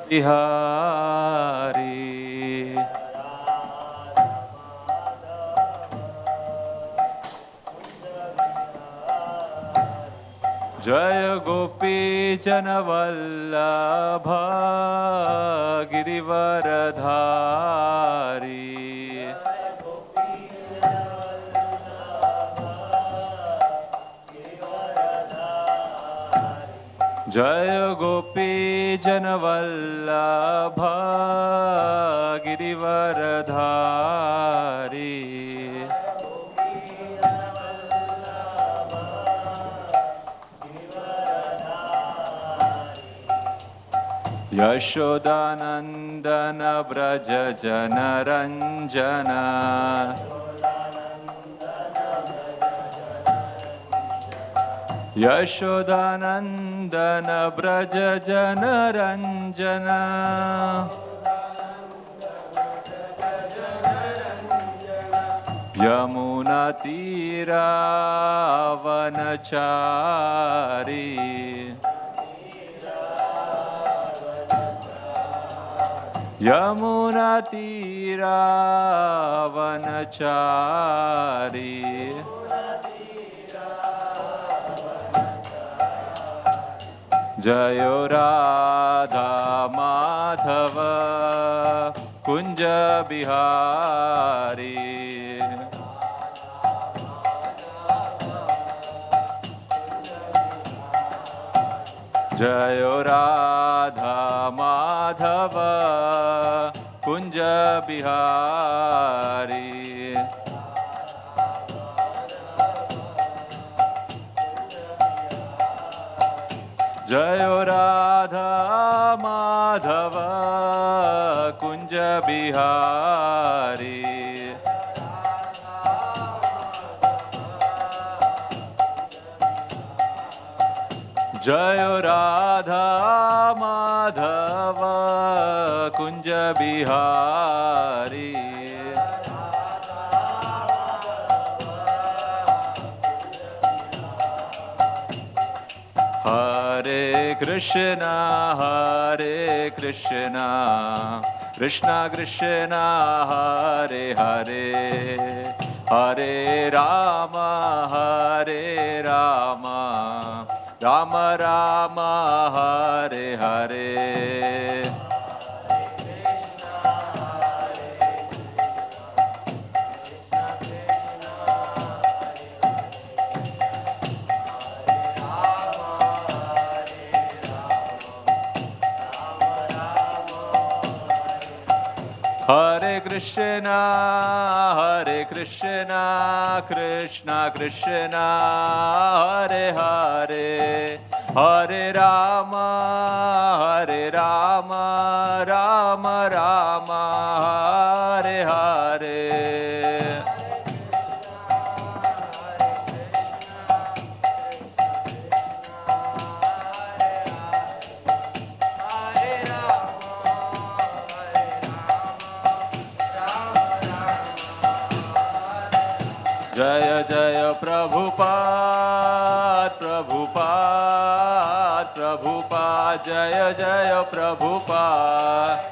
Bihari. Jaya Gopi Janavallabha Girivaradhari. Jaya Gopi Janavallabha Girivaradhari. Yashodanandana Braja Janaranjana. Yashodanandana Braja Janaranjana. Yamuna Tira Vanachari. Yamuna Tira Vanachari. Jayo Radha Madhava Kunja Bihari. Jayo Radha Madhava Kunja Bihari. Jayo Radha Madhava Kunja Bihari. Jayo Radha Madhava Kunja Bihari. Hare Krishna, Krishna Krishna, Hare Hare, Hare Rama, Rama Rama, Hare Hare. Hare Krishna, Krishna Krishna, Hare Hare, Hare Rama, Rama Rama, Hare Hare. Jaya Jaya Prabhupada, Prabhupada, Prabhupada, Jaya Jaya Prabhupada.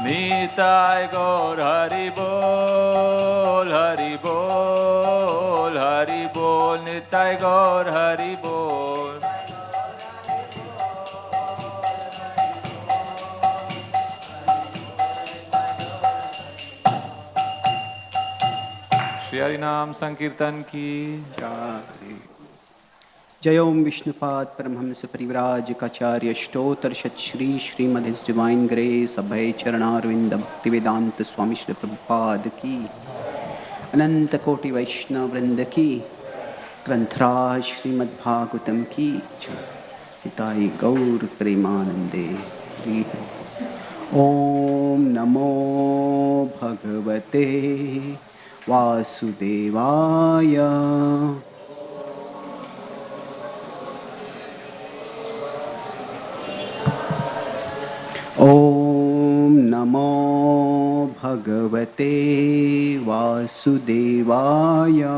Nitai Gaur Hari Bol, Hari Bol, Hari Bol, Nitai Gaur Hari Bol. Shri Hari Naam Sankirtan ki Jai. Jai Om Vishnupad Paramhamsa Parivraj Kacharya Shtotar Shat Shri Srimad His Divine Grace Abhay Charanarvinda Bhaktivedanta Swami Shri Prabhupada ki Ananta Koti Vaishnava Vrinda ki Grantraj Srimad Bhagavatam ki Hitai Gaur Premanande. Om Namo Bhagavate Vasudevaya. Om Namo Bhagavate Vasudevaya.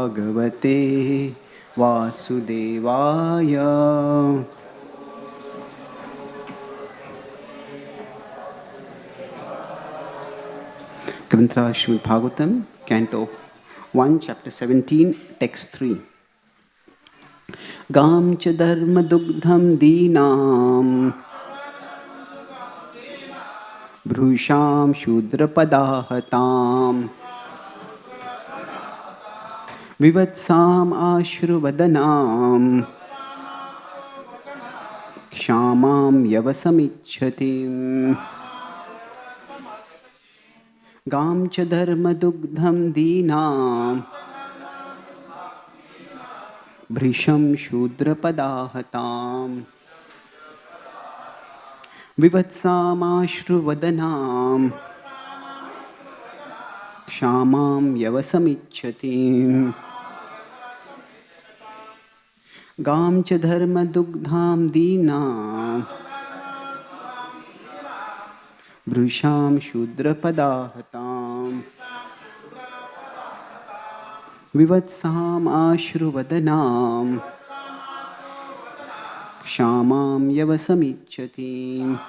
Bhagavate Vasudevaya. Granth Srimad Bhagavatam, Canto 1, Chapter 17, Text 3. Gam cha dharma dugdham dinam Bhrusham shudra padahatam Vivatsam ashruvadanam Kshamam yavasamichhatim Gam cha dharma dugdham dinam Bhrisham shudra padahatam Vivatsam ashruvadanam Kshamam yavasamichhatim Gam cha dharma dugdham dinam Bhrisham shudra padahatam Vivatsam ashruvadanam Kshamam yavasamichhatim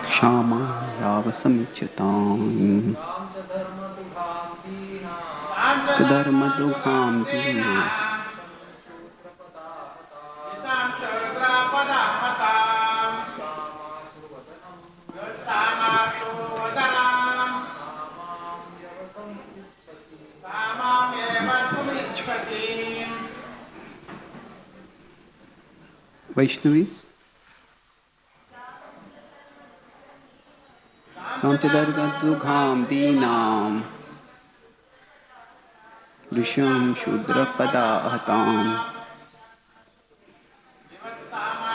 Kshamam yavasamichhatam Dharma dugham dina Vaishnavis Gam cha dharma dugham dinam Bhrisham shudra padahatam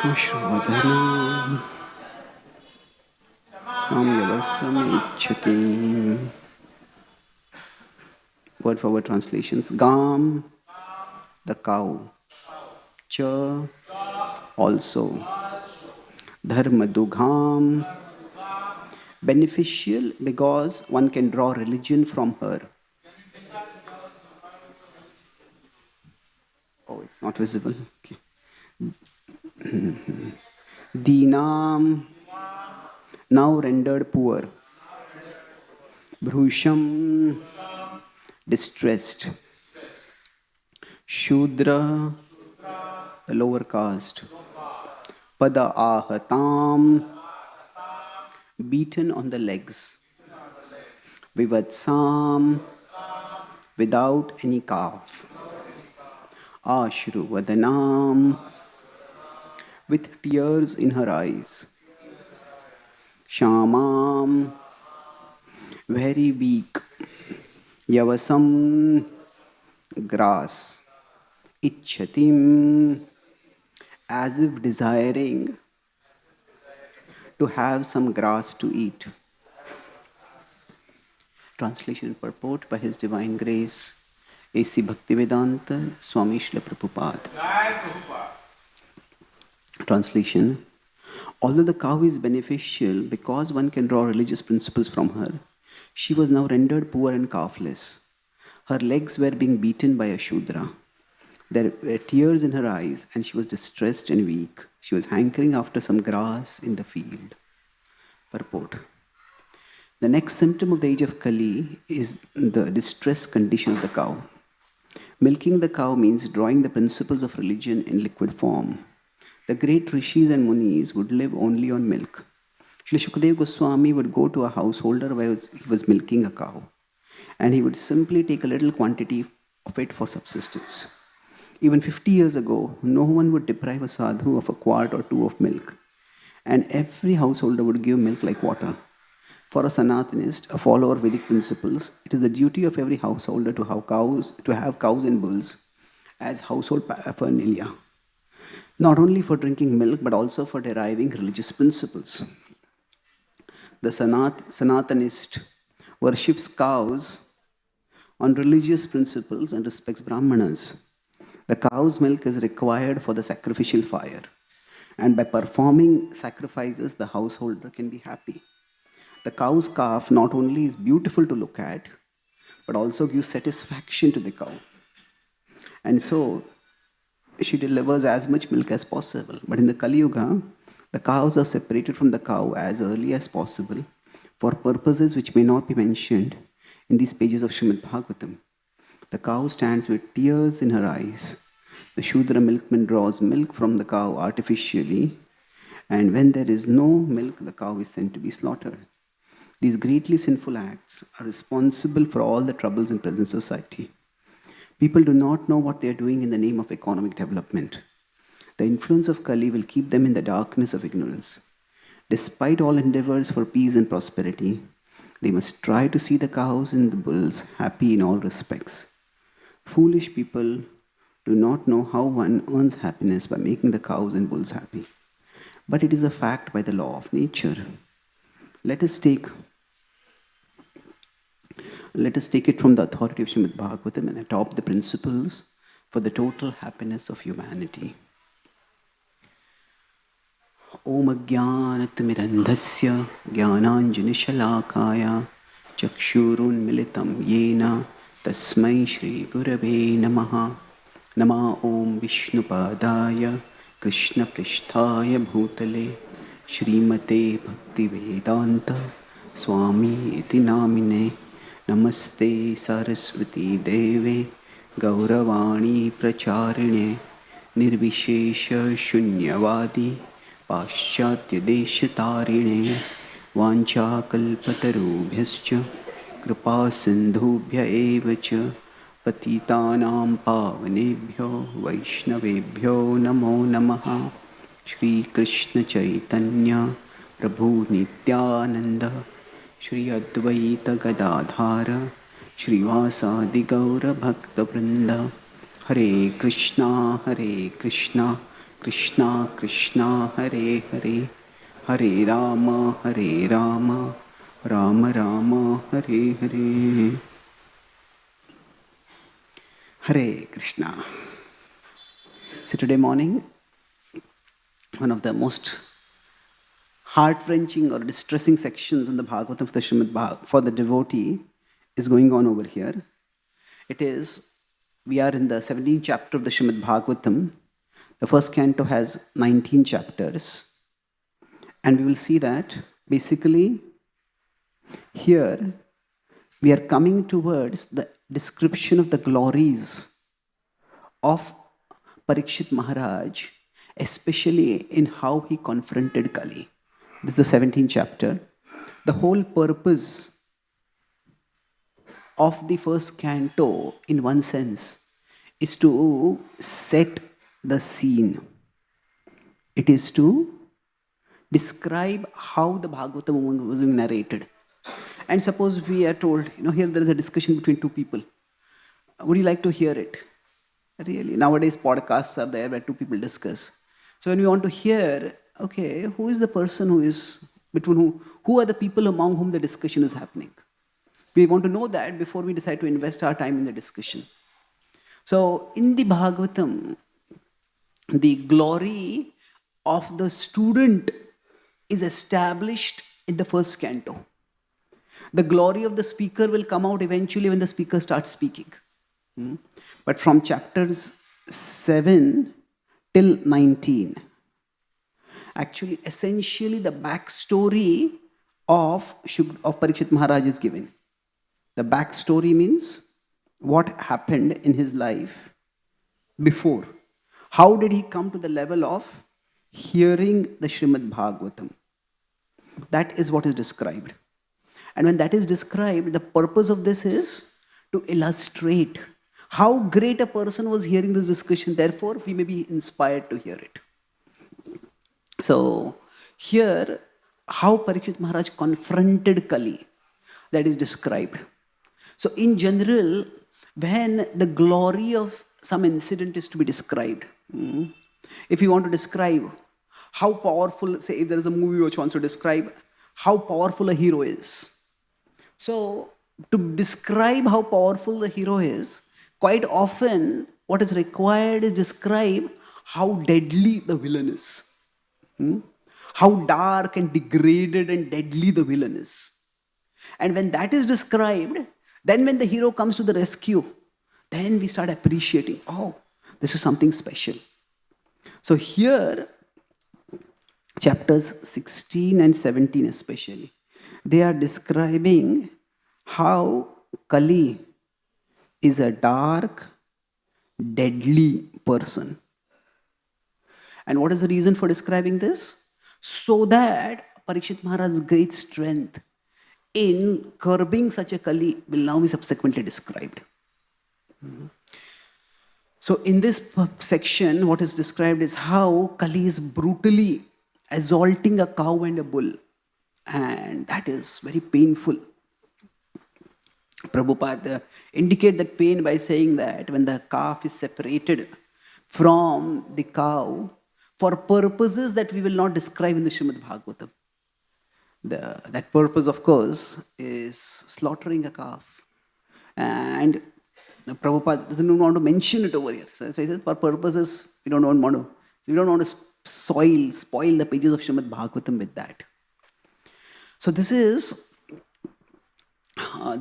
Ashruvadanam Kshamam yavasamichhatim. Word for word translations. Gam, the cow. Cha, also. Dharma dugham, beneficial because one can draw religion from her. Oh, it's not visible. Okay. Dinam, now rendered poor. Bhrusham, distressed. Shudra, the lower caste. Pada ahatam, beaten on the legs. Vivatsam, without any calf. Ashru vadanam, with tears in her eyes. Shamam, very weak. Yavasam, grass. Ichhatim, as if desiring to have some grass to eat. Translation and purport by His Divine Grace, A.C. Bhaktivedanta Swami Srila Prabhupada. Translation. Although the cow is beneficial because one can draw religious principles from her, she was now rendered poor and calfless. Her legs were being beaten by a Shudra. There were tears in her eyes and she was distressed and weak. She was hankering after some grass in the field. Purport. The next symptom of the age of Kali is the distressed condition of the cow. Milking the cow means drawing the principles of religion in liquid form. The great rishis and munis would live only on milk. Srila Shukadeva Goswami would go to a householder while he was milking a cow, and he would simply take a little quantity of it for subsistence. Even 50 years ago, no one would deprive a sadhu of a quart or two of milk, and every householder would give milk like water. For a Sanatanist, a follower of Vedic principles, it is the duty of every householder to have cows and bulls as household paraphernalia, not only for drinking milk but also for deriving religious principles. the Sanatanist worships cows on religious principles and respects Brahmanas. The cow's milk is required for the sacrificial fire, and by performing sacrifices, the householder can be happy. The cow's calf not only is beautiful to look at, but also gives satisfaction to the cow. And so, she delivers as much milk as possible. But in the Kali Yuga, the cows are separated from the cow as early as possible for purposes which may not be mentioned in these pages of Srimad Bhagavatam. The cow stands with tears in her eyes. The Shudra milkman draws milk from the cow artificially, and when there is no milk, the cow is sent to be slaughtered. These greatly sinful acts are responsible for all the troubles in present society. People do not know what they are doing in the name of economic development. The influence of Kali will keep them in the darkness of ignorance. Despite all endeavors for peace and prosperity, they must try to see the cows and the bulls happy in all respects. Foolish people do not know how one earns happiness by making the cows and bulls happy. But it is a fact by the law of nature. Let us take it from the authority of Srimad Bhagavatam and adopt the principles for the total happiness of humanity. Om Ajnanatimirandhasya Jnananjanishalakaya Chakshurun Militam Yena Tasmai Shri Gurave Namaha. Nama Om Vishnupadaya Krishna Pristhaya Bhutale Srimate Bhaktivedanta Swami Iti Namine Namaste Saraswati Deve Gauravani Pracharine Nirvishesha Shunyavadi Paschatya Deshatarine Vancha Kalpatarubhyascha Kripa Sindhubhya Evacha Patitanam Pavanebhyo Vaishnavebhyo Namo Namaha. Shri Krishna Chaitanya Prabhu Nityananda Shri Advaita Gadadhara Shri Vasadi Gaura Bhakta Vrinda. Hare Krishna Krishna Krishna Hare Hare, Hare Rama Rama Rama Hare Hare. Hare Krishna. So today morning, one of the most heart-wrenching or distressing sections in the Bhagavatam of the Srimad Bhagavatam for the devotee is going on over here. We are in the 17th chapter of the Srimad Bhagavatam. The first canto has 19 chapters. And we will see that basically here we are coming towards the description of the glories of Parikshit Maharaj, especially in how he confronted Kali. This is the 17th chapter. The whole purpose of the first canto, in one sense, is to set the scene. It is to describe how the Bhagavatam was being narrated. And suppose we are told, here there is a discussion between two people. Would you like to hear it? Really, nowadays podcasts are there where two people discuss. So when we want to hear, okay, who is the person who are the people among whom the discussion is happening? We want to know that before we decide to invest our time in the discussion. So in the Bhagavatam, the glory of the student is established in the first canto. The glory of the speaker will come out eventually when the speaker starts speaking. But from chapters 7 till 19, actually, essentially the backstory of Parikshit Maharaj is given. The backstory means what happened in his life before. How did he come to the level of hearing the Srimad Bhagavatam? That is what is described. And when that is described, the purpose of this is to illustrate how great a person was hearing this discussion. Therefore, we may be inspired to hear it. So, here, how Parikshit Maharaj confronted Kali, that is described. So, in general, when the glory of some incident is to be described, if you want to describe how powerful, say if there is a movie which wants to describe how powerful a hero is. So, to describe how powerful the hero is, quite often what is required is describe how deadly the villain is. How dark and degraded and deadly the villain is. And when that is described, then when the hero comes to the rescue, then we start appreciating, oh, this is something special. So here, chapters 16 and 17 especially, they are describing how Kali is a dark, deadly person. And what is the reason for describing this? So that Parikshit Maharaj's great strength in curbing such a Kali will now be subsequently described. So in this section, what is described is how Kali is brutally assaulting a cow and a bull. And that is very painful. Prabhupada indicate that pain by saying that when the calf is separated from the cow for purposes that we will not describe in the Srimad Bhagavatam. That purpose, of course, is slaughtering a calf. And Prabhupada doesn't want to mention it over here. So he says, for purposes, we don't want to spoil the pages of Srimad Bhagavatam with that. So this is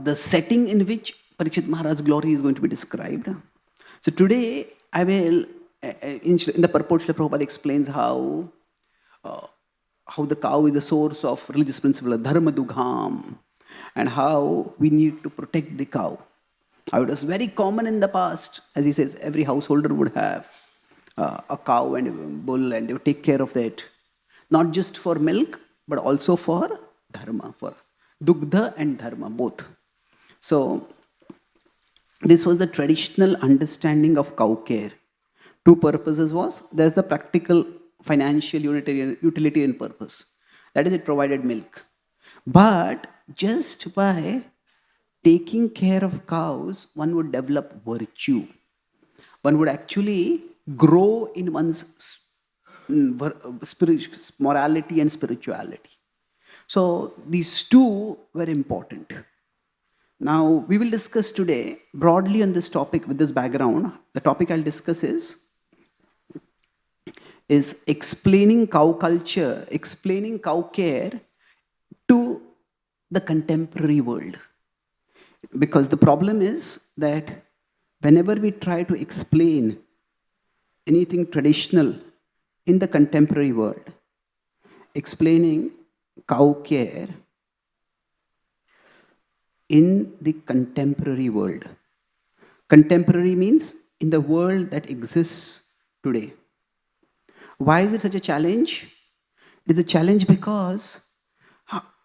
the setting in which Parikshit Maharaj's glory is going to be described. So today, I will, in the purport, Srila Prabhupada explains how the cow is the source of religious principle, dharma dugham, and how we need to protect the cow. How it was very common in the past, as he says, every householder would have a cow and a bull, and they would take care of it, not just for milk, but also for dharma, for dugdha and dharma, both. So, this was the traditional understanding of cow care. Two purposes was, there's the practical, financial, utilitarian purpose. That is, it provided milk. But just by taking care of cows, one would develop virtue. One would actually grow in one's morality and spirituality. So these two were important. Now we will discuss today broadly on this topic with this background. The topic I'll discuss is explaining cow culture, explaining cow care to the contemporary world. Because the problem is that whenever we try to explain anything traditional in the contemporary world, explaining cow care in the contemporary world. Contemporary means in the world that exists today. Why is it such a challenge? It is a challenge because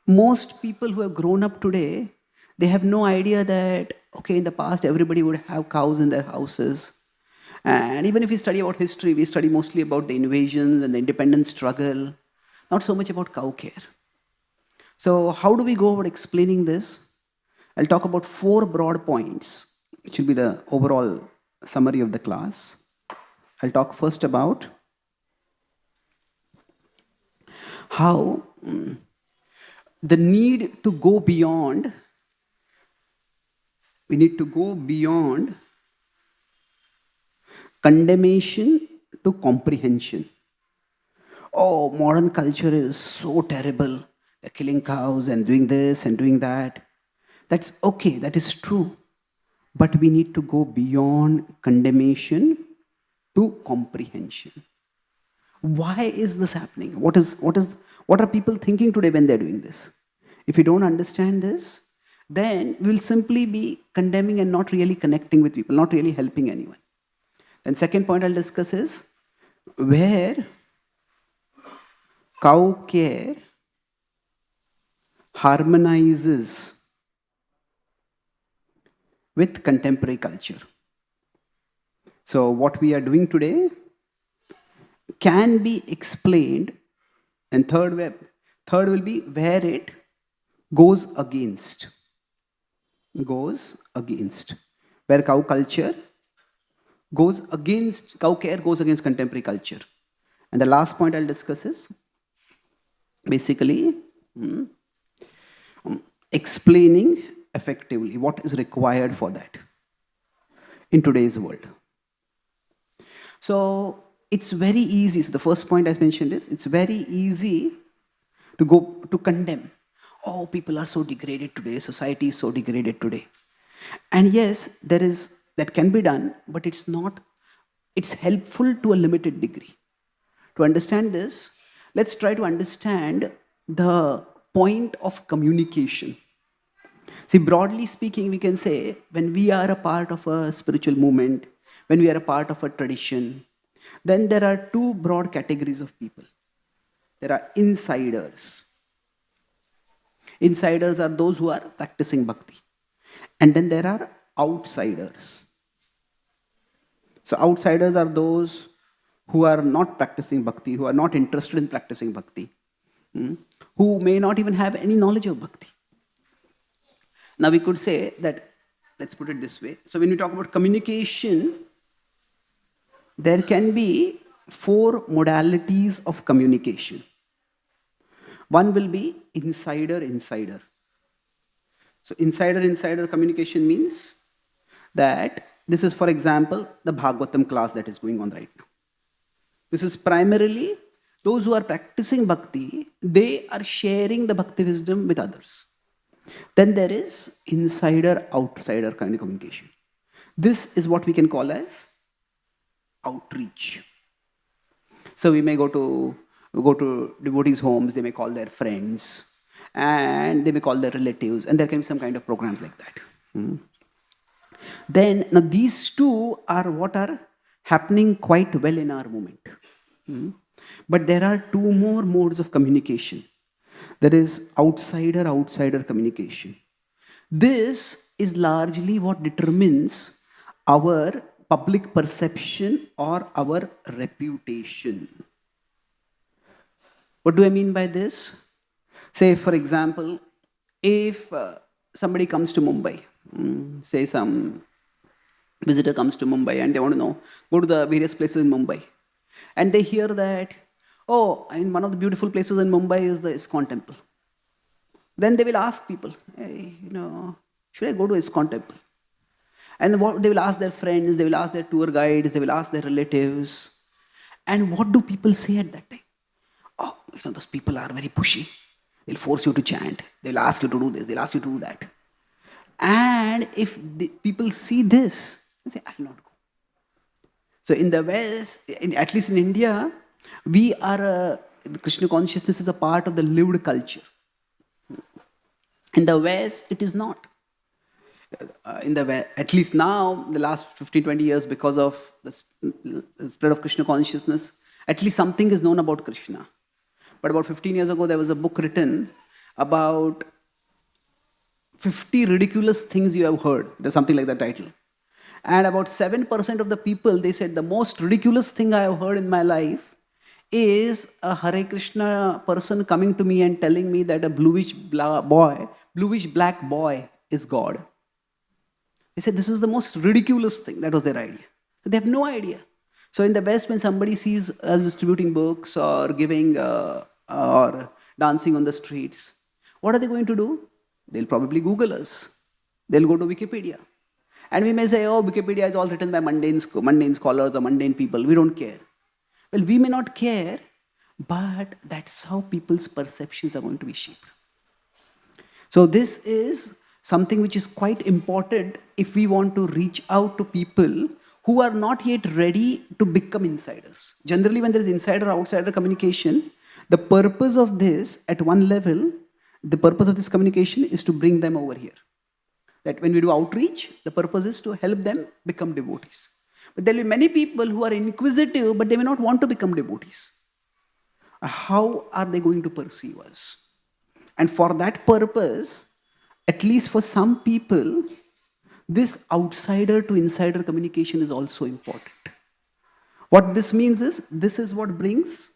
most people who have grown up today, they have no idea that, okay, in the past everybody would have cows in their houses. And even if we study about history, we study mostly about the invasions and the independence struggle, not so much about cow care. So how do we go about explaining this? I'll talk about 4 broad points, which will be the overall summary of the class. I'll talk first about how the need to go beyond, we need to go beyond condemnation to comprehension. Oh, modern culture is so terrible. They're killing cows and doing this and doing that. That's okay, that is true. But we need to go beyond condemnation to comprehension. Why is this happening? What are people thinking today when they're doing this? If we don't understand this, then we will simply be condemning and not really connecting with people, not really helping anyone. Then second point I'll discuss is where cow care harmonizes with contemporary culture. So what we are doing today can be explained, and third will be where it goes against. Where cow culture goes against, cow care goes against contemporary culture. And the last point I'll discuss is basically explaining effectively what is required for that in today's world. So it's very easy. So the first point I mentioned is it's very easy to go to condemn. Oh, people are so degraded today. Society is so degraded today. And yes, that can be done, but it's helpful to a limited degree. To understand this, let's try to understand the point of communication. See, broadly speaking, we can say when we are a part of a spiritual movement, when we are a part of a tradition, then there are two broad categories of people. There are insiders. Insiders are those who are practicing bhakti. And then there are outsiders. So outsiders are those who are not practicing bhakti, who are not interested in practicing bhakti, who may not even have any knowledge of bhakti. Now we could say that, let's put it this way. So when we talk about communication, there can be 4 modalities of communication. One will be insider-insider. So insider-insider communication means that this is, for example, the Bhagavatam class that is going on right now. This is primarily those who are practicing bhakti, they are sharing the bhakti wisdom with others. Then there is insider-outsider kind of communication. This is what we can call as outreach. So we may go to devotees' homes, they may call their friends, and they may call their relatives, and there can be some kind of programs like that. Then, now these two are what are happening quite well in our movement. But there are 2 more modes of communication. There is outsider-outsider communication. This is largely what determines our public perception or our reputation. What do I mean by this? Say, for example, if somebody comes to Mumbai, say some visitor comes to Mumbai and they want to go to the various places in Mumbai, and they hear that, oh, and one of the beautiful places in Mumbai is the ISKCON temple. Then they will ask people, hey, should I go to ISKCON temple? And they will ask their friends, they will ask their tour guides, they will ask their relatives. And what do people say at that time? Oh, those people are very pushy. They'll force you to chant. They'll ask you to do this. They'll ask you to do that. And if people see this, they say, I'll not go. So in the West, at least in India, the Krishna consciousness is a part of the lived culture. In the West, it is not. In the West, at least now, the last 15, 20 years, because of the spread of Krishna consciousness, at least something is known about Krishna. But about 15 years ago, there was a book written about 50 ridiculous things you have heard. There's something like that title. And about 7% of the people, they said, the most ridiculous thing I have heard in my life is a Hare Krishna person coming to me and telling me that a bluish black boy is God. They said this is the most ridiculous thing. That was their idea. They have no idea. So in the West, when somebody sees us distributing books or giving or dancing on the streets, what are they going to do? They'll probably Google us. They'll go to Wikipedia. And we may say, oh, Wikipedia is all written by mundane scholars or mundane people. We don't care. Well, we may not care, but that's how people's perceptions are going to be shaped. So this is something which is quite important if we want to reach out to people who are not yet ready to become insiders. Generally, when there is insider-outsider communication, the purpose of this, at one level, the purpose of this communication is to bring them over here. That when we do outreach, the purpose is to help them become devotees. But there will be many people who are inquisitive, but they may not want to become devotees. How are they going to perceive us? And for that purpose, at least for some people, this outsider to insider communication is also important. What this means is, this is what brings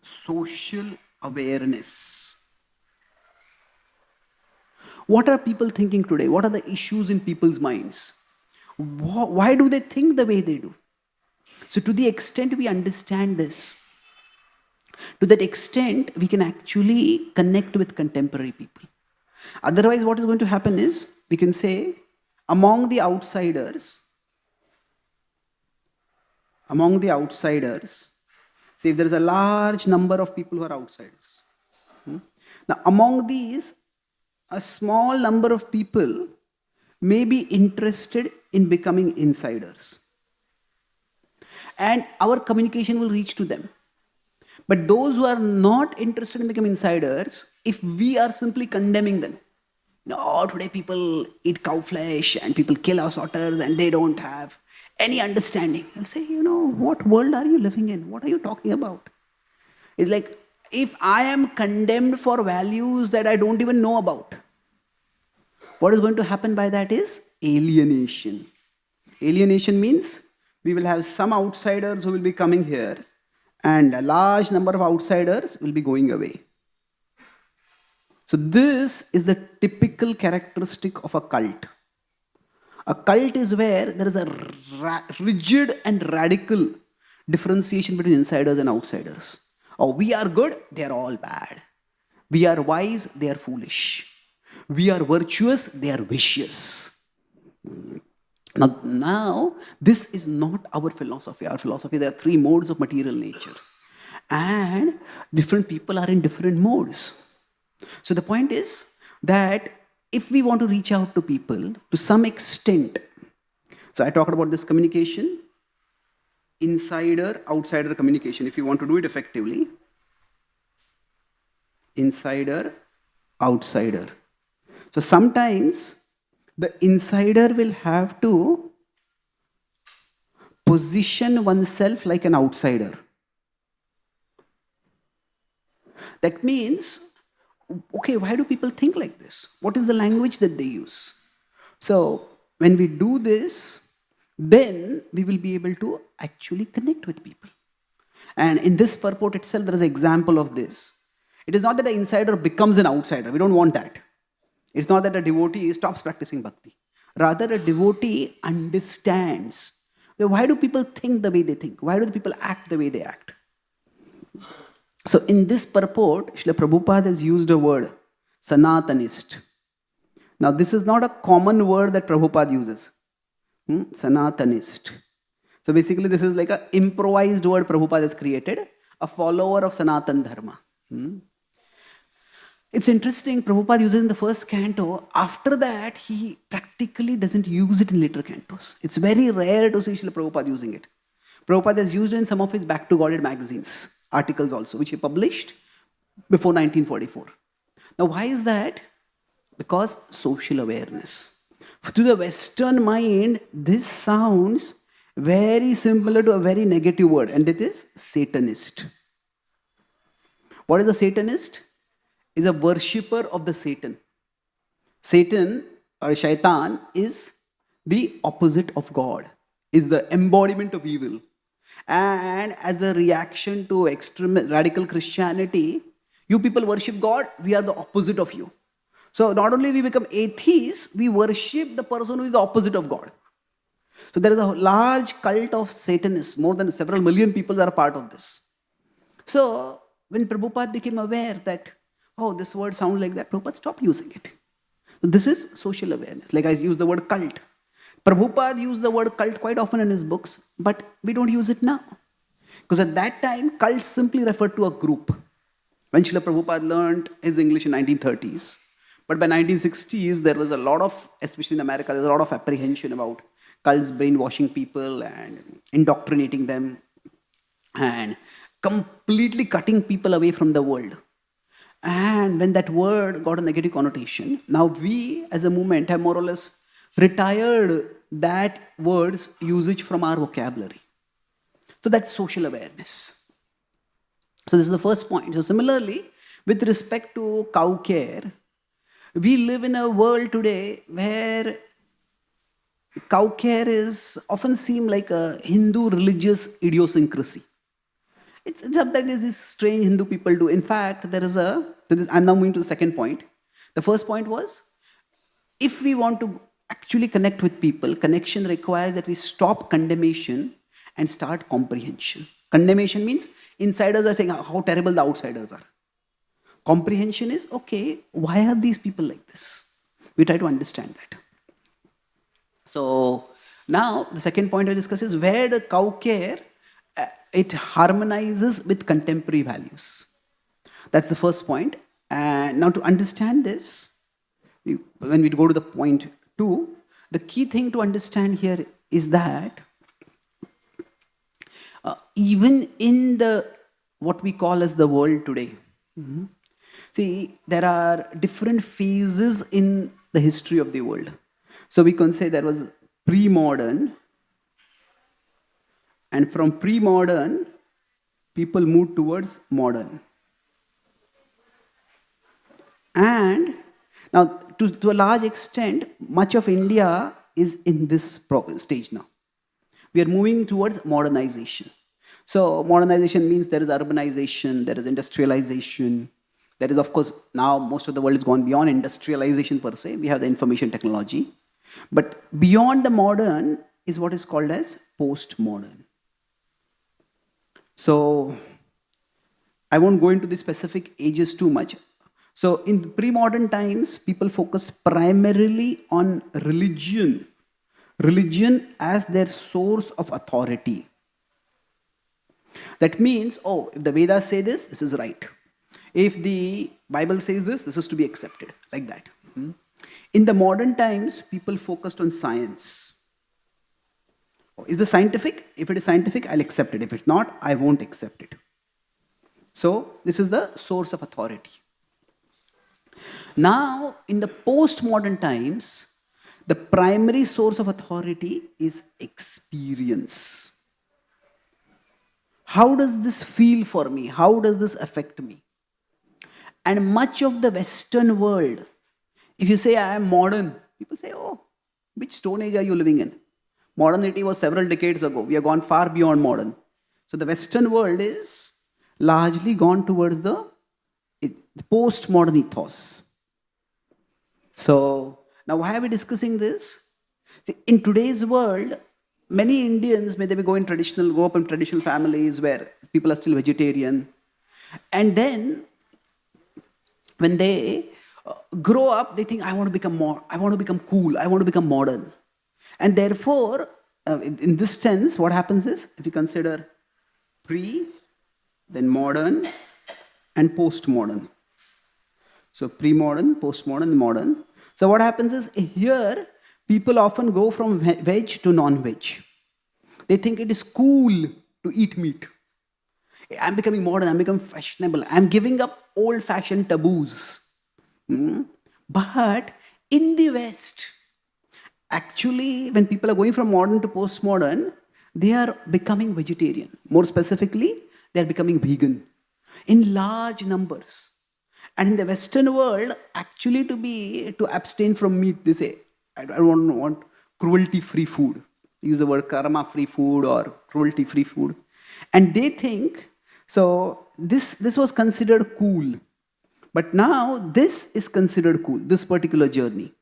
social awareness. What are people thinking today? What are the issues in people's minds? Why do they think the way they do? So to the extent we understand this, to that extent we can actually connect with contemporary people. Otherwise, what is going to happen is, we can say, among the outsiders, say if there is a large number of people who are outsiders. Now, among these, a small number of people may be interested in becoming insiders. And our communication will reach to them. But those who are not interested in becoming insiders, if we are simply condemning them, no, today people eat cow flesh and people kill us otters and they don't have any understanding. I'll say, what world are you living in? What are you talking about? It's like, if I am condemned for values that I don't even know about, what is going to happen by that is alienation. Alienation means we will have some outsiders who will be coming here and a large number of outsiders will be going away. So this is the typical characteristic of a cult. A cult is where there is a rigid and radical differentiation between insiders and outsiders. Oh, we are good, they are all bad. We are wise, they are foolish. We are virtuous, they are vicious. Now, this is not our philosophy. Our philosophy, there are three modes of material nature. And different people are in different modes. So the point is that if we want to reach out to people to some extent, so I talked about this communication, insider-outsider communication, if you want to do it effectively, insider-outsider. So sometimes the insider will have to position oneself like an outsider. That means, okay, why do people think like this? What is the language that they use? So when we do this, then we will be able to actually connect with people. And in this purport itself, there is an example of this. It is not that the insider becomes an outsider. We don't want that. It's not that a devotee stops practicing bhakti. Rather, a devotee understands. Why do people think the way they think? Why do the people act the way they act? So in this purport, Srila Prabhupada has used a word, Sanatanist. Now this is not a common word that Prabhupada uses. Sanatanist. So basically this is like an improvised word Prabhupada has created, a follower of Sanatan Dharma. It's interesting, Prabhupada uses it in the first canto. After that, he practically doesn't use it in later cantos. It's very rare to see Srila Prabhupada using it. Prabhupada has used it in some of his Back to Godhead magazines, articles also, which he published before 1944. Now, why is that? Because social awareness. To the Western mind, this sounds very similar to a very negative word, and that is Satanist. What is a Satanist? Is a worshipper of the Satan. Satan or Shaitan is the opposite of God, is the embodiment of evil. And as a reaction to extreme radical Christianity, you people worship God, we are the opposite of you. So not only we become atheists, we worship the person who is the opposite of God. So there is a large cult of Satanists, more than several million people are a part of this. So when Prabhupada became aware that, oh, this word sounds like that, Prabhupada stopped using it. So this is social awareness. Like I use the word cult. Prabhupada used the word cult quite often in his books, but we don't use it now. Because at that time, cult simply referred to a group. When Srila Prabhupada learned his English in 1930s, but by 1960s, there was a lot of, especially in America, there's a lot of apprehension about cults brainwashing people and indoctrinating them and completely cutting people away from the world. And when that word got a negative connotation, now we as a movement have more or less retired that word's usage from our vocabulary. So that's social awareness. So this is the first point. So similarly, with respect to cow care, we live in a world today where cow care is often seen like a Hindu religious idiosyncrasy. It's sometimes these strange Hindu people do. In fact, I'm now moving to the second point. The first point was, if we want to actually connect with people, connection requires that we stop condemnation and start comprehension. Condemnation means insiders are saying how terrible the outsiders are. comprehension is, okay, why are these people like this? We try to understand that. So now the second point I discuss is where the cow care, it harmonizes with contemporary values. That's the first point. And now to understand this, when we go to the point 2, the key thing to understand here is that even in the what we call as the world today, see, there are different phases in the history of the world. So we can say there was pre-modern, and from pre-modern, people moved towards modern. And now, to a large extent, much of India is in this stage now. We are moving towards modernization. So modernization means there is urbanization, there is industrialization. There is, of course, now most of the world has gone beyond industrialization per se. We have the information technology. But beyond the modern is what is called as post-modern. So I won't go into the specific ages too much. So in pre-modern times, people focus primarily on religion as their source of authority. That means, oh, if the Vedas say this, this is right. If the Bible says this, this is to be accepted, like that. In the modern times, people focused on science. Is this scientific? If it is scientific, I'll accept it. If it's not, I won't accept it. So this is the source of authority. Now, in the postmodern times, the primary source of authority is experience. How does this feel for me? How does this affect me? And much of the Western world, if you say I am modern, people say, oh, which stone age are you living in? Modernity was several decades ago. We have gone far beyond modern. So the Western world is largely gone towards the postmodern ethos. So now why are we discussing this? See, in today's world, many Indians, may they grow up in traditional families where people are still vegetarian. And then when they grow up, they think, I want to become cool, I want to become modern. And therefore, in this sense, what happens is, if you consider pre, then modern, and postmodern. So pre-modern, postmodern, modern. So what happens is, here, people often go from veg to non-veg. They think it is cool to eat meat. I'm becoming modern, I'm becoming fashionable, I'm giving up old-fashioned taboos. But in the West, actually, when people are going from modern to postmodern, they are becoming vegetarian. More specifically, they are becoming vegan in large numbers. And in the Western world, actually to abstain from meat, they say, I don't want cruelty-free food. They use the word karma-free food or cruelty-free food. And they think, so this was considered cool. But now this is considered cool, this particular journey.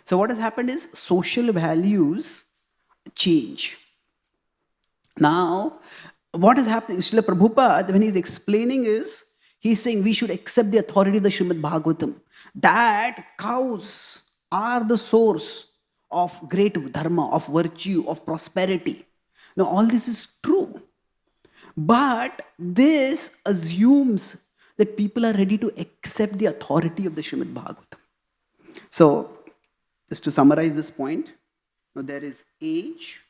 So what has happened is social values change. Now, what is happening? Srila Prabhupada, when he's explaining is, he's saying we should accept the authority of the Srimad Bhagavatam, that cows are the source of great dharma, of virtue, of prosperity. Now, all this is true. But this assumes that people are ready to accept the authority of the Srimad Bhagavatam. So, just to summarize this point, now there is age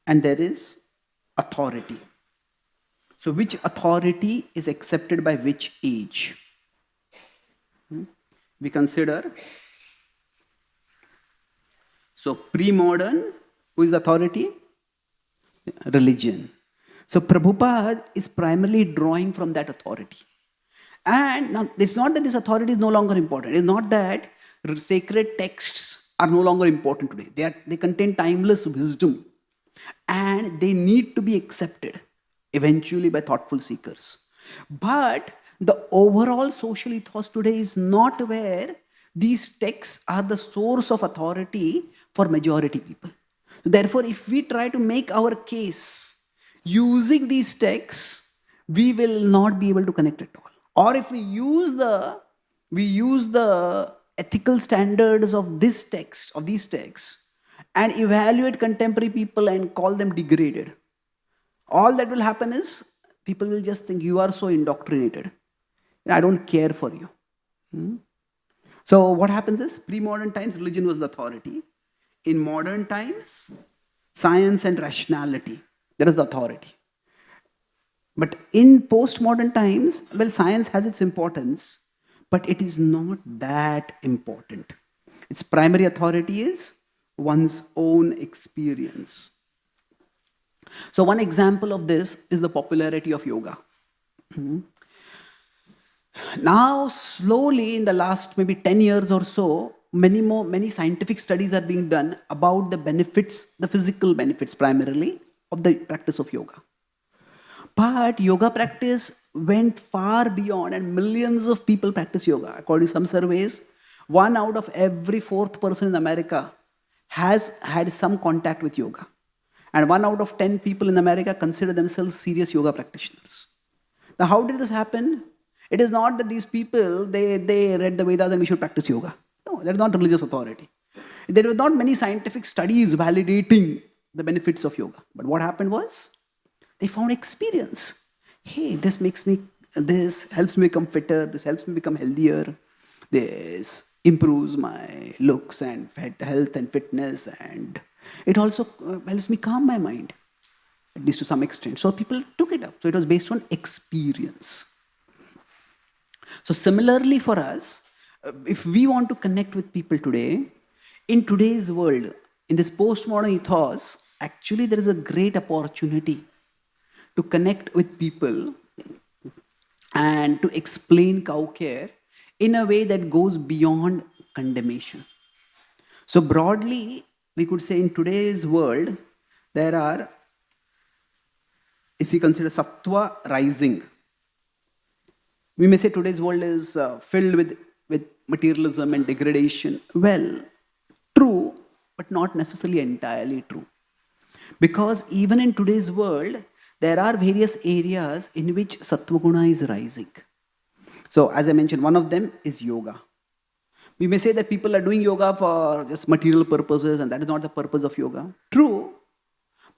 and there is authority. So which authority is accepted by which age? We consider, so pre-modern, who is authority? Religion. So Prabhupada is primarily drawing from that authority. And now, it's not that this authority is no longer important. It's not that sacred texts are no longer important today. They contain timeless wisdom. And they need to be accepted eventually by thoughtful seekers. But the overall social ethos today is not where these texts are the source of authority for majority people. So therefore, if we try to make our case using these texts, we will not be able to connect at all. Or if we use the ethical standards of these texts, and evaluate contemporary people and call them degraded, all that will happen is people will just think you are so indoctrinated. I don't care for you. So what happens is, pre-modern times, religion was the authority. In modern times, science and rationality, that is the authority. But in postmodern times, well, science has its importance, but it is not that important. Its primary authority is one's own experience. So one example of this is the popularity of yoga. Now, slowly, in the last maybe 10 years or so, many scientific studies are being done about the benefits, the physical benefits primarily, of the practice of yoga. But yoga practice went far beyond, and millions of people practice yoga. According to some surveys, 1 out of every 4th person in America has had some contact with yoga. And 1 out of 10 people in America consider themselves serious yoga practitioners. Now, how did this happen? It is not that these people, they read the Vedas and we should practice yoga. No, that is not religious authority. There were not many scientific studies validating the benefits of yoga. But what happened was, they found experience. Hey, this helps me become fitter, this helps me become healthier, this improves my looks and health and fitness, and it also helps me calm my mind, at least to some extent. So people took it up. So it was based on experience. So similarly for us, if we want to connect with people today, in today's world, in this postmodern ethos, actually there is a great opportunity to connect with people and to explain cow care in a way that goes beyond condemnation. So broadly, we could say in today's world, there are, if we consider sattva rising, we may say today's world is filled with materialism and degradation. Well, true, but not necessarily entirely true. Because even in today's world, there are various areas in which sattva guna is rising. So as I mentioned, one of them is yoga. We may say that people are doing yoga for just material purposes, and that is not the purpose of yoga. True,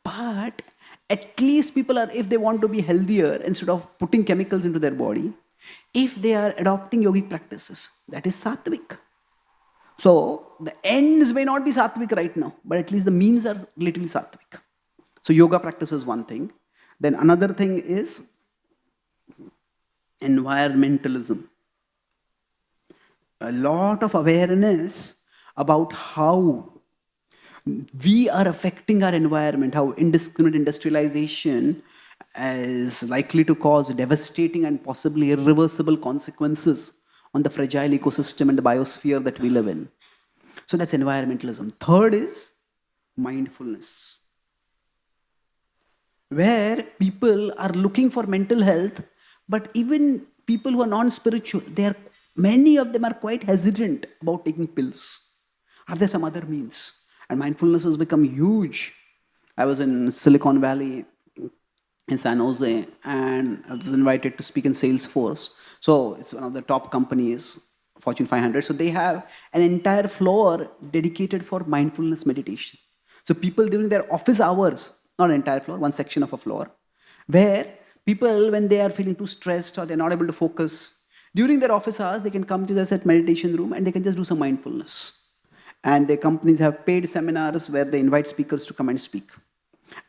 but at least people are, if they want to be healthier, instead of putting chemicals into their body, if they are adopting yogic practices, that is sattvic. So the ends may not be sattvic right now, but at least the means are literally sattvic. So yoga practice is one thing. Then another thing is environmentalism. A lot of awareness about how we are affecting our environment, how indiscriminate industrialization is likely to cause devastating and possibly irreversible consequences on the fragile ecosystem and the biosphere that we live in. So that's environmentalism. Third is mindfulness, where people are looking for mental health, but even people who are non-spiritual, many of them are quite hesitant about taking pills. Are there some other means? And mindfulness has become huge. I was in Silicon Valley, in San Jose, and I was invited to speak in Salesforce. So it's one of the top companies, Fortune 500. So they have an entire floor dedicated for mindfulness meditation. So people during their office hours, not an entire floor, one section of a floor, where people, when they are feeling too stressed or they're not able to focus, during their office hours, they can come to the meditation room and they can just do some mindfulness. And their companies have paid seminars where they invite speakers to come and speak.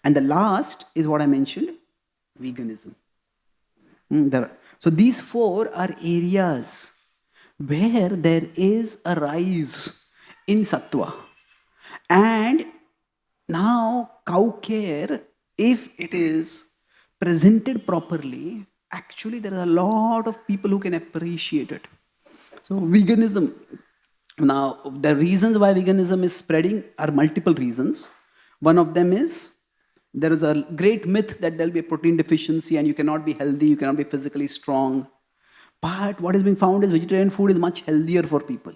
And the last is what I mentioned, veganism. So these four are areas where there is a rise in sattva. And now cow care, if it is presented properly, actually there are a lot of people who can appreciate it. So veganism. Now, the reasons why veganism is spreading are multiple reasons. One of them is, there is a great myth that there will be a protein deficiency and you cannot be healthy, you cannot be physically strong. But what is being found is vegetarian food is much healthier for people.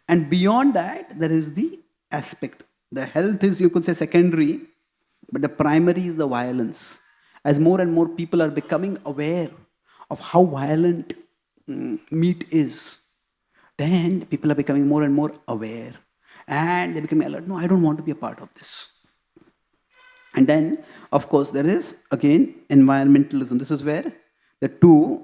And beyond that, there is the aspect. The health is, you could say, secondary, but the primary is the violence. As more and more people are becoming aware of how violent meat is, then people are becoming more and more aware. And they become alert. No, I don't want to be a part of this. And then, of course, there is, again, environmentalism. This is where the two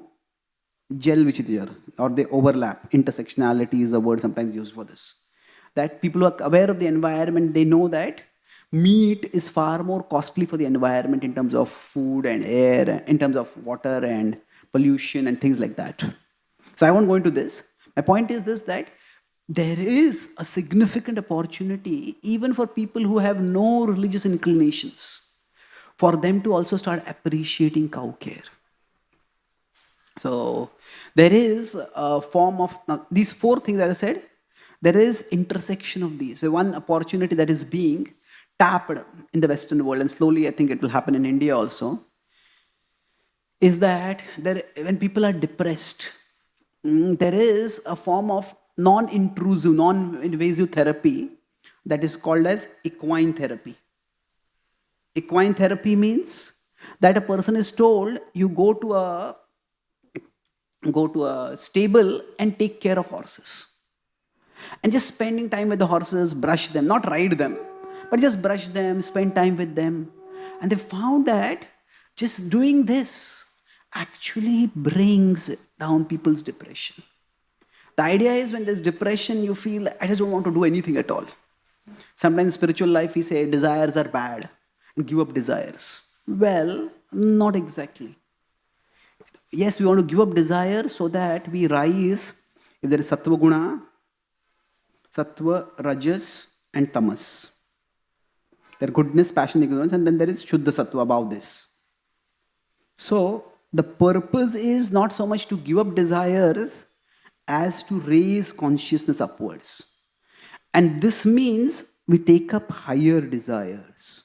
gel with each other, or they overlap. Intersectionality is a word sometimes used for this. That people who are aware of the environment, they know that meat is far more costly for the environment in terms of food and air, in terms of water and pollution and things like that. So I won't go into this. My point is this, that there is a significant opportunity even for people who have no religious inclinations, for them to also start appreciating cow care. So there is a form of, now, these four things, as I said, there is intersection of these. So one opportunity that is being tapped in the Western world, and slowly I think it will happen in India also, is that when people are depressed, there is a form of non-intrusive, non-invasive therapy that is called as equine therapy. Equine therapy means that a person is told, you go to a stable and take care of horses. And just spending time with the horses, brush them, not ride them, but just brush them, spend time with them. And they found that just doing this actually brings down people's depression. The idea is, when there's depression, you feel, I just don't want to do anything at all. Sometimes in spiritual life we say desires are bad and give up desires. Well, not exactly. Yes, we want to give up desire so that we rise. If there is sattva guna, sattva, rajas and tamas. There are goodness, passion, ignorance, and then there is shuddha sattva above this. So the purpose is not so much to give up desires as to raise consciousness upwards. And this means we take up higher desires.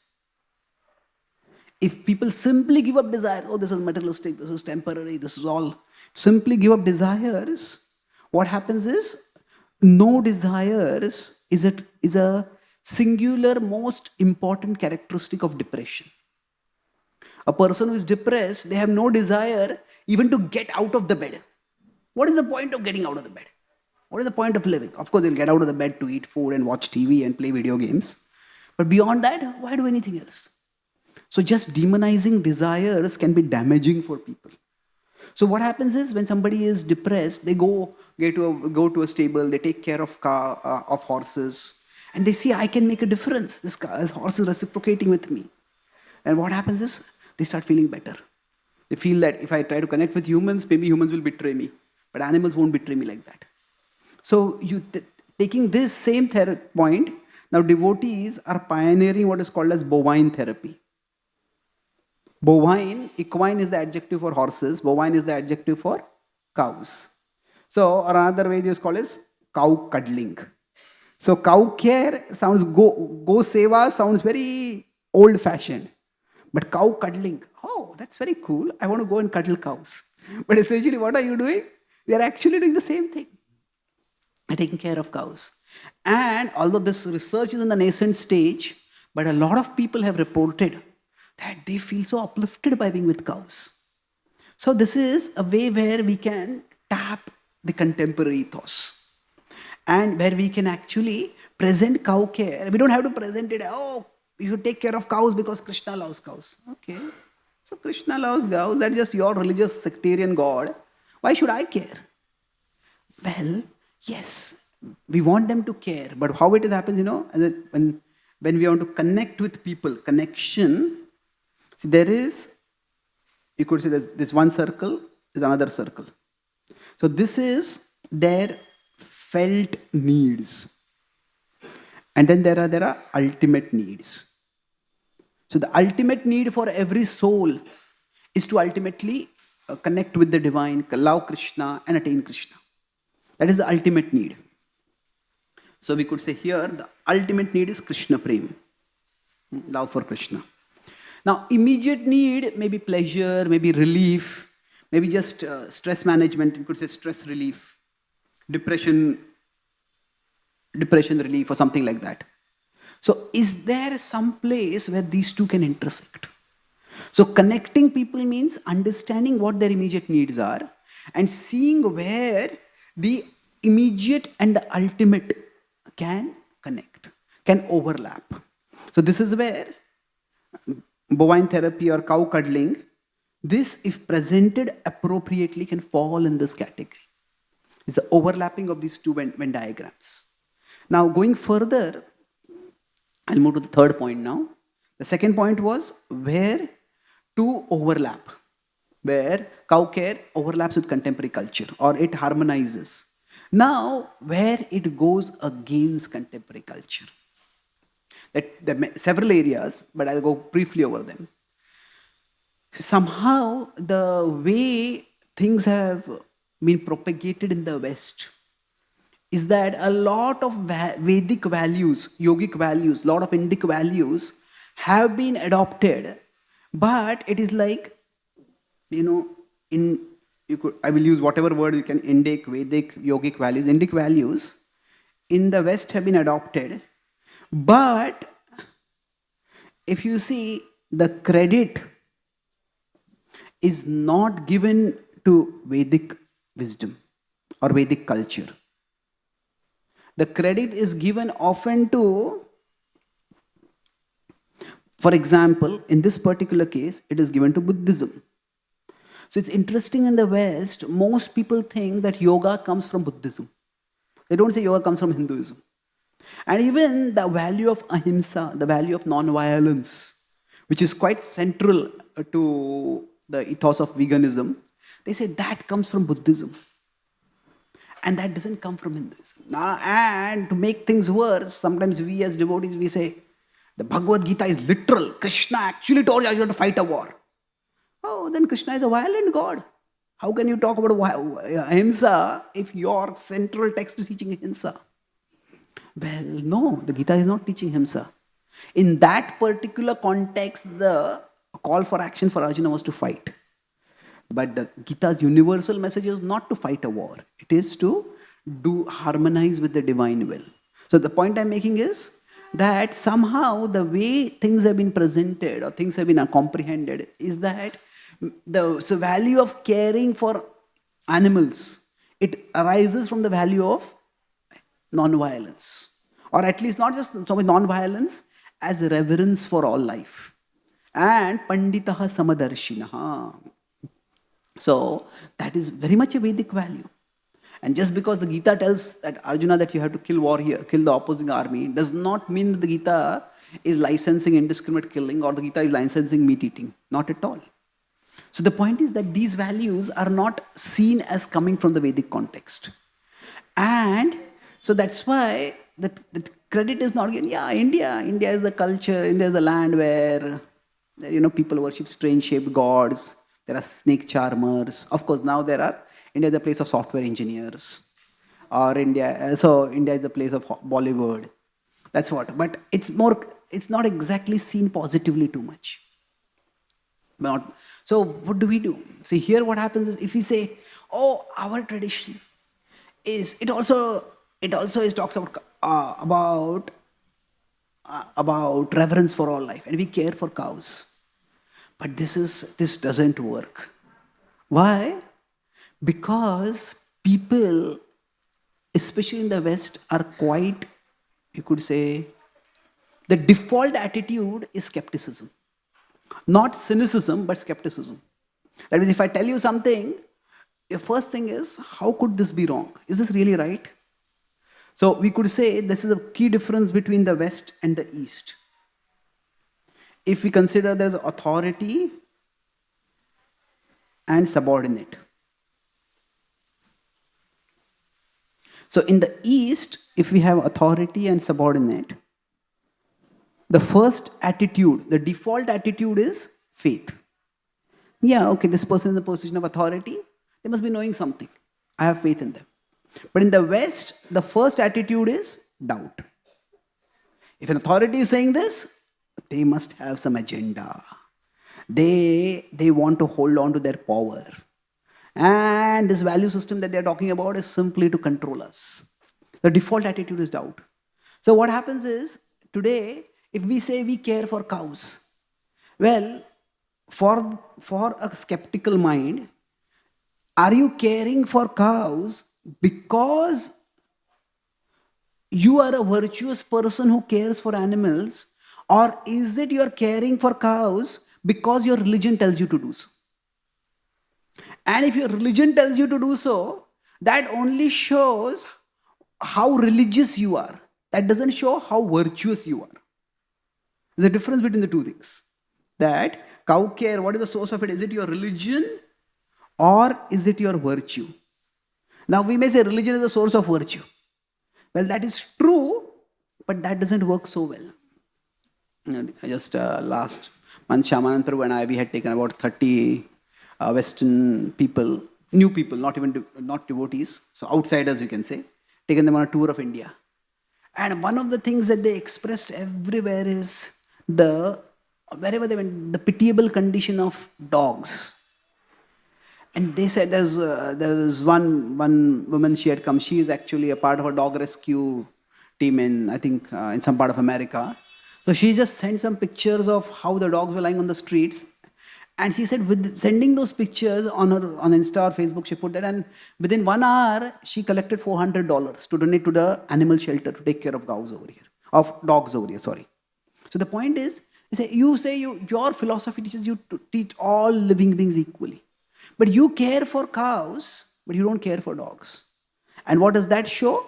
If people simply give up desires, oh, this is materialistic, this is temporary, this is all, simply give up desires, what happens is, no desires is a singular most important characteristic of depression. A person who is depressed, they have no desire even to get out of the bed. What is the point of getting out of the bed? What is the point of living? Of course, they'll get out of the bed to eat food and watch TV and play video games. But beyond that, why do anything else? So just demonizing desires can be damaging for people. So what happens is, when somebody is depressed, they go to a stable, they take care of horses, and they see, I can make a difference. This horse is reciprocating with me. And what happens is, they start feeling better. They feel that if I try to connect with humans, maybe humans will betray me. But animals won't betray me like that. So taking this same point, now devotees are pioneering what is called as bovine therapy. Bovine, equine is the adjective for horses, bovine is the adjective for cows. So another way is called as cow cuddling. So cow care sounds, go seva sounds very old fashioned. But cow cuddling, oh, that's very cool. I want to go and cuddle cows. But essentially, what are you doing? We are actually doing the same thing. We're taking care of cows. And although this research is in the nascent stage, but a lot of people have reported that they feel so uplifted by being with cows. So this is a way where we can tap the contemporary ethos. And where we can actually present cow care. We don't have to present it, oh, you should take care of cows because Krishna loves cows. Okay. So Krishna loves cows, that's just your religious sectarian god. Why should I care? Well, yes, we want them to care, but how it happens, when we want to connect with people, connection, see, there is, you could say there's one circle, there's another circle. So this is their felt needs. And then there are ultimate needs. So the ultimate need for every soul is to ultimately connect with the divine, love Krishna and attain Krishna. That is the ultimate need. So we could say here, the ultimate need is Krishna Prem, love for Krishna. Now, immediate need may be pleasure, maybe relief, maybe just stress management, you could say stress relief, depression relief or something like that. So is there some place where these two can intersect? So connecting people means understanding what their immediate needs are and seeing where the immediate and the ultimate can connect, can overlap. So this is where bovine therapy or cow cuddling, this, if presented appropriately, can fall in this category. It's the overlapping of these two Venn diagrams. Now, going further, I'll move to the third point now. The second point was where to overlap, where cow care overlaps with contemporary culture or it harmonizes. Now, where it goes against contemporary culture. There are several areas, but I'll go briefly over them. Somehow, the way things have been propagated in the West is that a lot of Vedic values, yogic values, a lot of Indic values have been adopted, but it is like, I will use whatever word you can, Indic, Vedic, yogic values. Indic values in the West have been adopted, but if you see, the credit is not given to Vedic wisdom or Vedic culture. The credit is given often to, for example, in this particular case, it is given to Buddhism. So it's interesting, in the West, most people think that yoga comes from Buddhism. They don't say yoga comes from Hinduism. And even the value of ahimsa, the value of non-violence, which is quite central to the ethos of veganism, they say that comes from Buddhism. And that doesn't come from Hinduism. And to make things worse, sometimes we as devotees, we say, the Bhagavad Gita is literal. Krishna actually told Arjuna to fight a war. Oh, then Krishna is a violent god. How can you talk about ahimsa if your central text is teaching ahimsa? Well, no, the Gita is not teaching ahimsa. In that particular context, the call for action for Arjuna was to fight. But the Gita's universal message is not to fight a war. It is to harmonize with the divine will. So the point I'm making is that somehow the way things have been presented or things have been comprehended is that the value of caring for animals, it arises from the value of non-violence. Or at least not just so much non-violence, as reverence for all life. And Panditaha Samadarshinaha. So that is very much a Vedic value. And just because the Gita tells that Arjuna that you have to kill the opposing army, does not mean that the Gita is licensing indiscriminate killing or the Gita is licensing meat eating. Not at all. So the point is that these values are not seen as coming from the Vedic context. And so that's why the credit is not given. Yeah, India is the culture, India is the land where people worship strange-shaped gods. There are snake charmers. Of course, now India is the place of software engineers. Or India is the place of Bollywood. That's what. But it's not exactly seen positively too much. So what do we do? See, here what happens is if we say, oh, our tradition is, it also talks about reverence for all life, and we care for cows. But this doesn't work. Why? Because people, especially in the West, are quite, you could say, the default attitude is skepticism. Not cynicism, but skepticism. That is, if I tell you something, the first thing is, how could this be wrong? Is this really right? So we could say this is a key difference between the West and the East. If we consider there's authority and subordinate. So in the East, if we have authority and subordinate, the first attitude, the default attitude is faith. Yeah, okay, this person is in the position of authority. They must be knowing something. I have faith in them. But in the West, the first attitude is doubt. If an authority is saying this, they must have some agenda. They want to hold on to their power. And this value system that they're talking about is simply to control us. The default attitude is doubt. So what happens is, today, if we say we care for cows, well, for a skeptical mind, Are you caring for cows because you are a virtuous person who cares for animals, or is it you're caring for cows because your religion tells you to do so? And if your religion tells you to do so, that only shows how religious you are. That doesn't show how virtuous you are. There's a difference between the two things. That cow care, what is the source of it? Is it your religion or is it your virtue? Now we may say religion is the source of virtue. Well, that is true, but that doesn't work so well. Just last month, Shamanand Prabhu and I, we had taken about 30 Western people, new people, not devotees, so outsiders we can say, taken them on a tour of India. And one of the things that they expressed everywhere is wherever they went, the pitiable condition of dogs. And they said there's one woman, she had come, she is actually a part of a dog rescue team in, I think, in some part of America. So she just sent some pictures of how the dogs were lying on the streets. And she said with sending those pictures on Insta or Facebook, she put that, and within 1 hour, she collected $400 to donate to the animal shelter to take care of dogs over here, sorry. So the point is, your philosophy teaches you to teach all living beings equally. But you care for cows, but you don't care for dogs. And what does that show?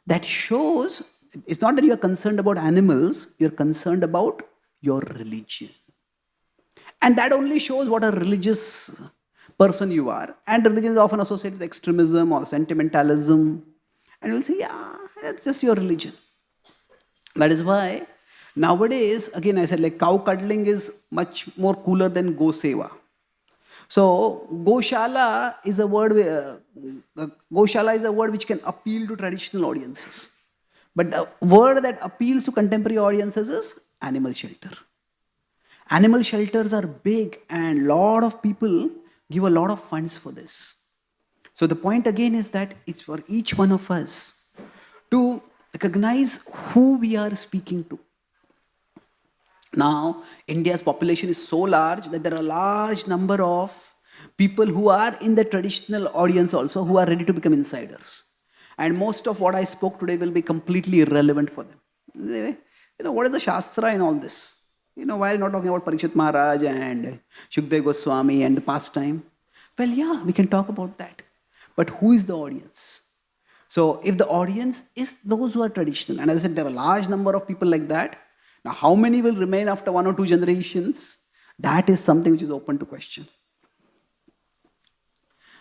That shows, it's not that you're concerned about animals, you're concerned about your religion. And that only shows what a religious person you are. And religion is often associated with extremism or sentimentalism. And you'll say, yeah, that's just your religion. That is why nowadays, again I said, like cow cuddling is much more cooler than go seva. So Goshala is a word which can appeal to traditional audiences. But the word that appeals to contemporary audiences is animal shelter. Animal shelters are big and a lot of people give a lot of funds for this. So the point again is that it's for each one of us to recognize who we are speaking to. Now, India's population is so large that there are a large number of people who are in the traditional audience also who are ready to become insiders. And most of what I spoke today will be completely irrelevant for them. What is the Shastra in all this? Why are you not talking about Parikshit Maharaj and Shukdev Goswami and the pastime? Well, yeah, we can talk about that. But who is the audience? So if the audience is those who are traditional, and as I said, there are a large number of people like that. Now, how many will remain after 1 or 2 generations? That is something which is open to question.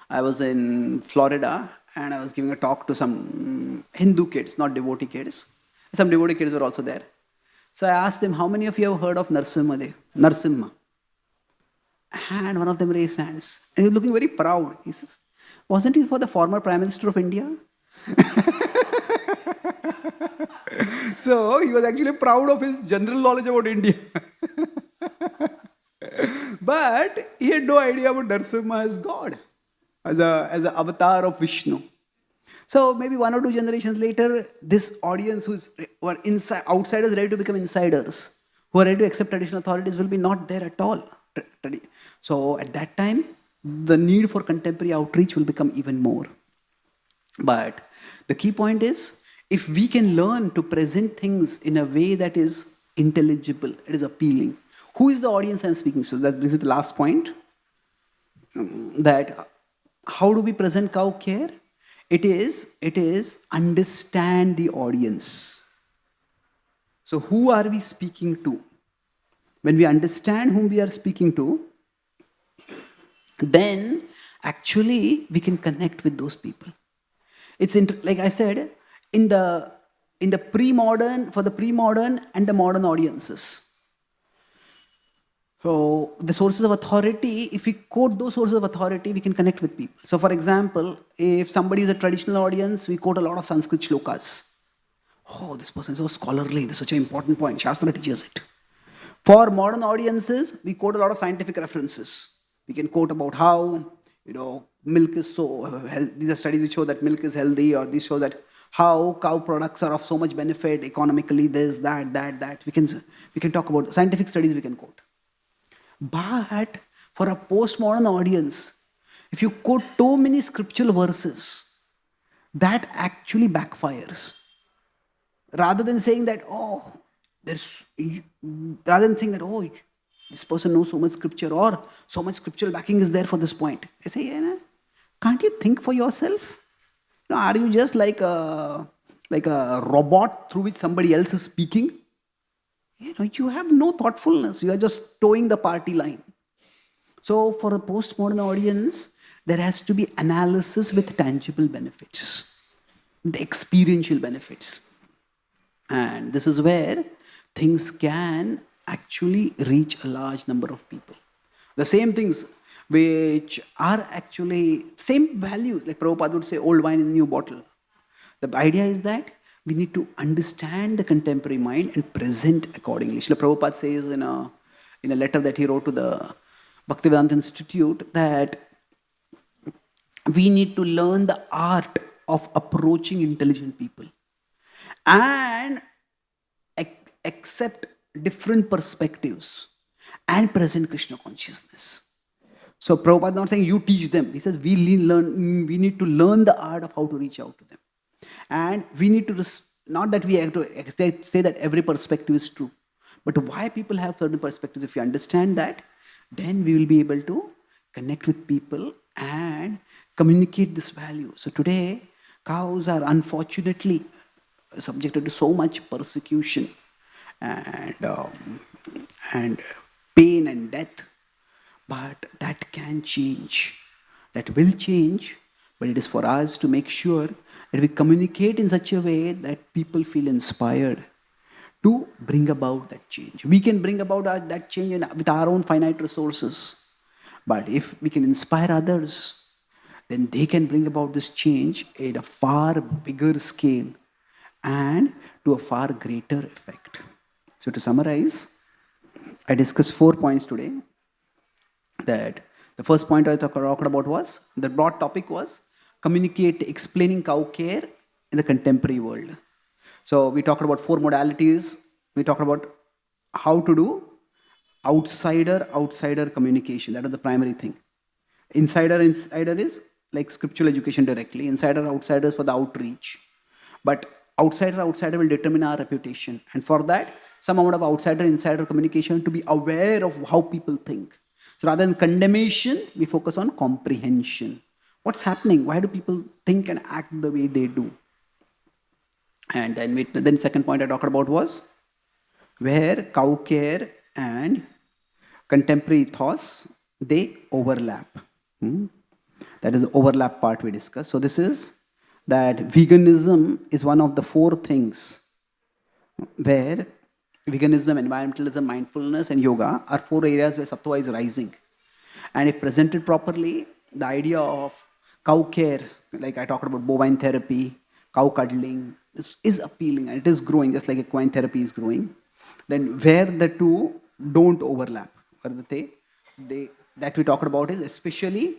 I was in Florida and I was giving a talk to some Hindu kids, not devotee kids. Some devotee kids were also there. So I asked them, how many of you have heard of Narasimha? And one of them raised hands. And he was looking very proud. He says, wasn't he for the former Prime Minister of India? So he was actually proud of his general knowledge about India. But he had no idea about Narasimha as God, as an avatar of Vishnu. So maybe 1 or 2 generations later, this audience who are outsiders ready to become insiders, who are ready to accept traditional authorities will be not there at all. So at that time, the need for contemporary outreach will become even more. But the key point is, if we can learn to present things in a way that is intelligible, it is appealing. Who is the audience I'm speaking to? So that brings me to the last point. That how do we present cow care? It is understand the audience. So who are we speaking to? When we understand whom we are speaking to, then actually we can connect with those people. It's like I said, in the pre-modern, for the pre-modern and the modern audiences. So the sources of authority, if we quote those sources of authority, we can connect with people. So for example, if somebody is a traditional audience, we quote a lot of Sanskrit shlokas. Oh, this person is so scholarly, this is such an important point, Shastra teaches it. For modern audiences, we quote a lot of scientific references. We can quote about how, milk is so healthy. These are studies which show that milk is healthy, or these show that how cow products are of so much benefit economically, this, that. We can talk about scientific studies we can quote. But for a postmodern audience, If you quote too many scriptural verses, that actually backfires. Rather than saying that, rather than saying that, this person knows so much scripture or so much scriptural backing is there for this point. I say, yeah, can't you think for yourself? Are you just like a robot through which somebody else is speaking? You have no thoughtfulness. You are just towing the party line. So for a postmodern audience, there has to be analysis with tangible benefits, the experiential benefits. And this is where things can actually reach a large number of people. The same things which are actually same values, like Prabhupada would say, old wine in new bottle. The idea is that we need to understand the contemporary mind and present accordingly. Srila Prabhupada says in a letter that he wrote to the Bhaktivedanta Institute that we need to learn the art of approaching intelligent people and accept different perspectives and present Krishna consciousness. So Prabhupada is not saying you teach them. He says we need to learn the art of how to reach out to them. And we need to, not that we have to say that every perspective is true, but why people have certain perspectives. If you understand that, then we will be able to connect with people and communicate this value. So today, cows are unfortunately subjected to so much persecution and pain and death. But that can change. That will change, but it is for us to make sure that we communicate in such a way that people feel inspired to bring about that change. We can bring about that change with our own finite resources. But if we can inspire others, then they can bring about this change at a far bigger scale and to a far greater effect. So to summarize, I discussed 4 points today. That the first point I talked about was, the broad topic was explaining cow care in the contemporary world. So we talked about 4 modalities. We talked about how to do outsider communication. That is the primary thing. Insider is like scriptural education directly. Outsiders for the outreach. But outsider will determine our reputation. And for that, some amount of insider communication to be aware of how people think. So rather than condemnation, we focus on comprehension. What's happening? Why do people think and act the way they do? And then second point I talked about was where cow care and contemporary ethos, they overlap. That is the overlap part we discussed. So this is that veganism is one of the 4 things where veganism, environmentalism, mindfulness and yoga are 4 areas where sattva is rising. And if presented properly, the idea of cow care, like I talked about bovine therapy, cow cuddling, this is appealing and it is growing just like equine therapy is growing. Then where the two don't overlap, or that we talked about is especially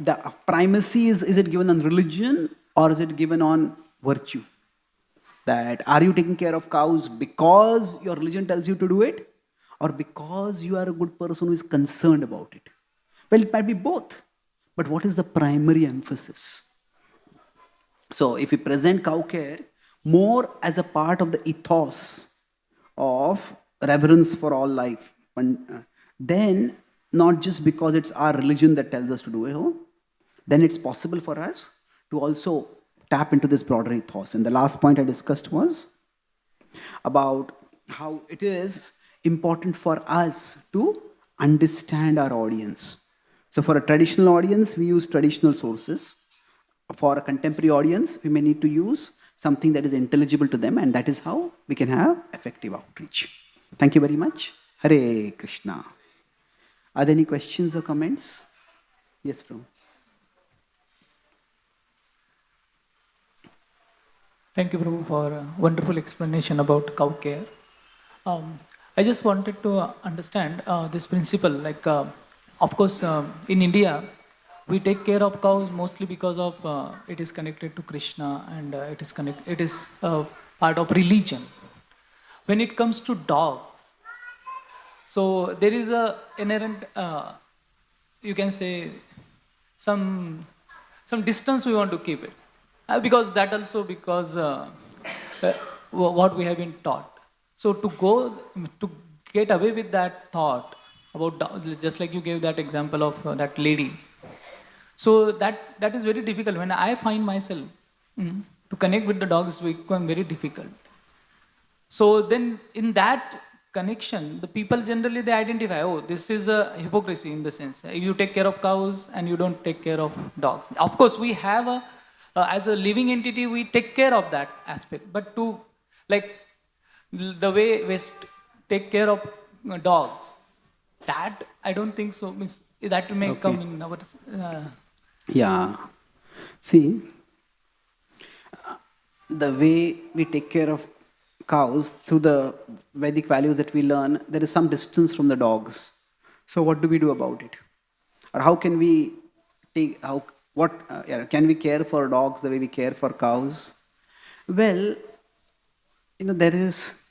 the primacy is it given on religion or is it given on virtue? That are you taking care of cows because your religion tells you to do it or because you are a good person who is concerned about it? Well, it might be both, but what is the primary emphasis? So if we present cow care more as a part of the ethos of reverence for all life, then not just because it's our religion that tells us to do it, then it's possible for us to also tap into this broader ethos. And the last point I discussed was about how it is important for us to understand our audience. So for a traditional audience, we use traditional sources. For a contemporary audience, we may need to use something that is intelligible to them, and that is how we can have effective outreach. Thank you very much. Hare Krishna. Are there any questions or comments? Yes, Prabhu. Thank you, Prabhu, for a wonderful explanation about cow care. I just wanted to understand this principle. Like, of course, in India, we take care of cows mostly because of it is connected to Krishna and it is part of religion. When it comes to dogs, so there is a inherent, you can say, some distance we want to keep it. Because that also because what we have been taught. So to get away with that thought about just like you gave that example of that lady. So that is very difficult. When I find myself to connect with the dogs, is becoming very difficult. So then in that connection, the people generally they identify, oh, this is a hypocrisy in the sense. You take care of cows and you don't take care of dogs. Of course, we have as a living entity, we take care of that aspect. But to, like, the way West take care of dogs, that I don't think so. Means that may come in our... Yeah. See, the way we take care of cows through the Vedic values that we learn, there is some distance from the dogs. So what do we do about it? Or how can we take, can we care for dogs the way we care for cows? Well, there is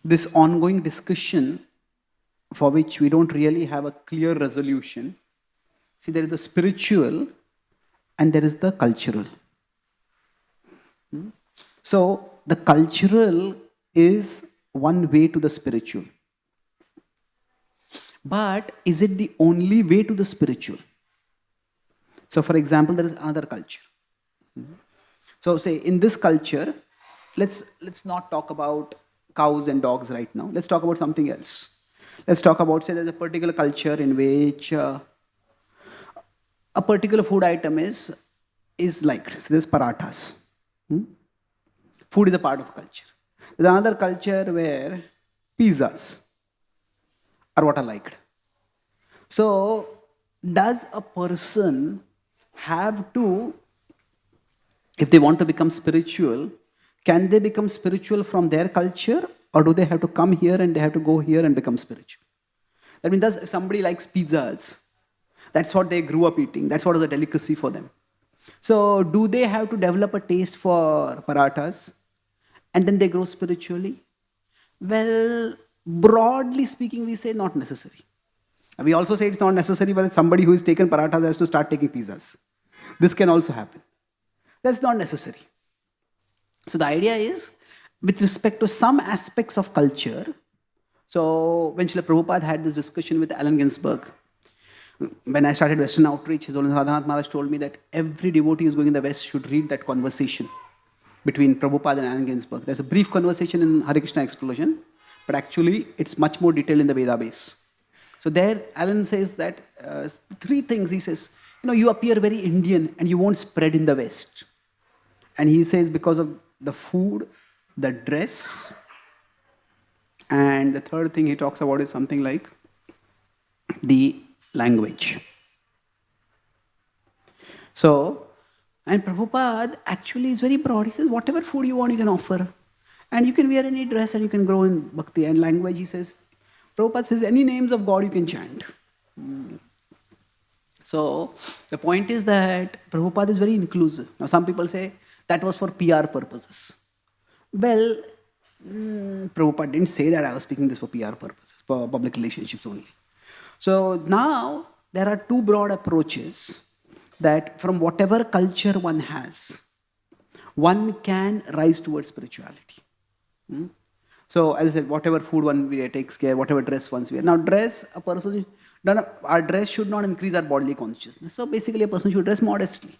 this ongoing discussion for which we don't really have a clear resolution. See, there is the spiritual and there is the cultural. So the cultural is one way to the spiritual. But is it the only way to the spiritual? So for example, there is another culture. So say in this culture, let's not talk about cows and dogs right now. Let's talk about something else. Let's talk about, say, there's a particular culture in which a particular food item is liked. So there's parathas. Food is a part of culture. There's another culture where pizzas are what are liked. So does a person have to, if they want to become spiritual, can they become spiritual from their culture, or do they have to come here and they have to go here and become spiritual? That means, if somebody likes pizzas, that's what they grew up eating, that's what is a delicacy for them. So do they have to develop a taste for parathas and then they grow spiritually? Well, broadly speaking, we say not necessary. We also say it's not necessary, but somebody who is taken parathas has to start taking pizzas. This can also happen. That's not necessary. So the idea is, with respect to some aspects of culture, so when Srila Prabhupada had this discussion with Allen Ginsberg, when I started Western outreach, His Holiness Radhanath Maharaj told me that every devotee who is going in the West should read that conversation between Prabhupada and Allen Ginsberg. There's a brief conversation in Hare Krishna Explosion, but actually it's much more detailed in the Veda base. So there, Allen says that three things. He says, you appear very Indian and you won't spread in the West. And he says because of the food, the dress, and the third thing he talks about is something like the language. So, and Prabhupada actually is very broad. He says, whatever food you want, you can offer. And you can wear any dress and you can grow in bhakti. And language, he says, Prabhupada says, any names of God you can chant. So, the point is that Prabhupada is very inclusive. Now, some people say that was for PR purposes. Well, Prabhupada didn't say that I was speaking this for PR purposes, for public relationships only. So now there are two broad approaches that from whatever culture one has, one can rise towards spirituality. So as I said, whatever food one takes care, whatever dress one wears. Now dress, our dress should not increase our bodily consciousness. So basically a person should dress modestly.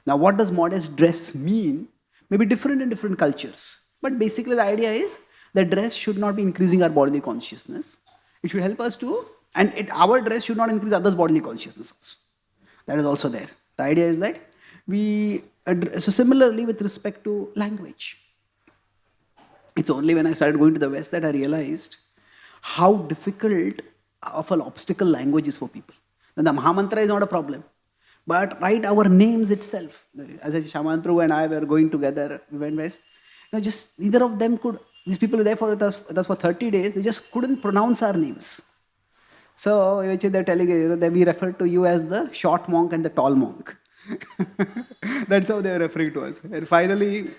Now what does modest dress mean? May be different in different cultures. But basically the idea is that dress should not be increasing our bodily consciousness. It should help us to, and our dress should not increase others' bodily consciousness also. That is also there. The idea is that so similarly with respect to language. It's only when I started going to the West that I realized how difficult of an obstacle language is for people. Now, the Mahamantra is not a problem. But write our names itself. As Shaman Prabhu and I were going together, we went West. Just neither of them could, these people were there for us for 30 days, they just couldn't pronounce our names. So they're telling that we refer to you as the short monk and the tall monk. That's how they were referring to us. And finally,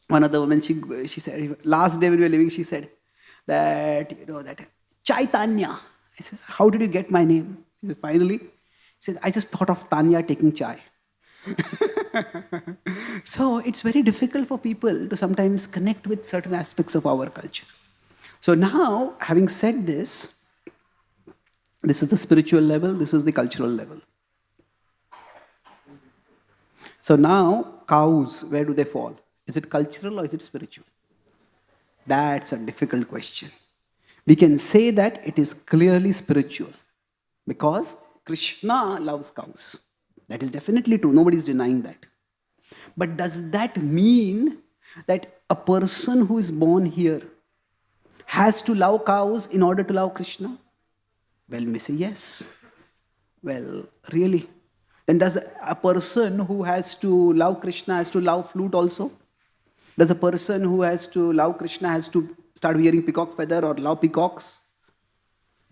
one of the women, she said, last day when we were leaving, she said that, that Chaitanya. I said, how did you get my name? He says, finally, said, I just thought of Tanya taking chai. So it's very difficult for people to sometimes connect with certain aspects of our culture. So now, having said this is the spiritual level, this is the cultural level. So now, cows, where do they fall? Is it cultural or is it spiritual? That's a difficult question. We can say that it is clearly spiritual because Krishna loves cows. That is definitely true. Nobody is denying that. But does that mean that a person who is born here has to love cows in order to love Krishna? Well, we may say yes. Well, really? Then does a person who has to love Krishna has to love flute also? Does a person who has to love Krishna has to start wearing peacock feather or love peacocks?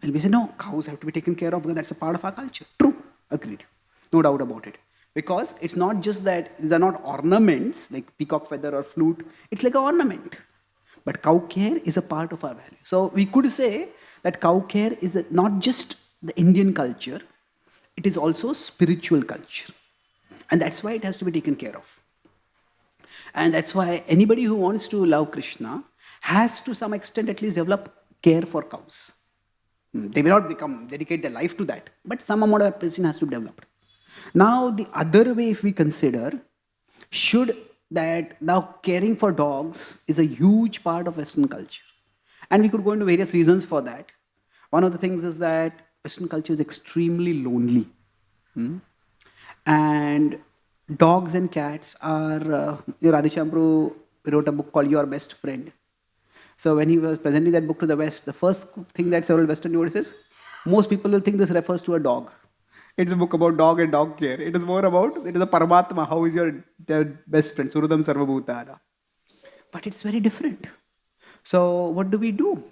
And we say, no, cows have to be taken care of because that's a part of our culture. True, agreed. No doubt about it. Because it's not just that these are not ornaments like peacock feather or flute. It's like an ornament. But cow care is a part of our value. So we could say that cow care is not just the Indian culture, it is also spiritual culture. And that's why it has to be taken care of. And that's why anybody who wants to love Krishna has to some extent at least develop care for cows. They may not dedicate their life to that, but some amount of appreciation has to be developed. Now, the other way, if we consider, should that now caring for dogs is a huge part of Western culture. And we could go into various reasons for that. One of the things is that Western culture is extremely lonely. And dogs and cats are, Radha Prabhu wrote a book called Your Best Friend. So when he was presenting that book to the West, the first thing that several Western notices, most people will think this refers to a dog. It's a book about dog and dog care. It is more about, it is a Paramatma, how is your best friend, Surudam Sarvabhutana. But it's very different. So what do we do?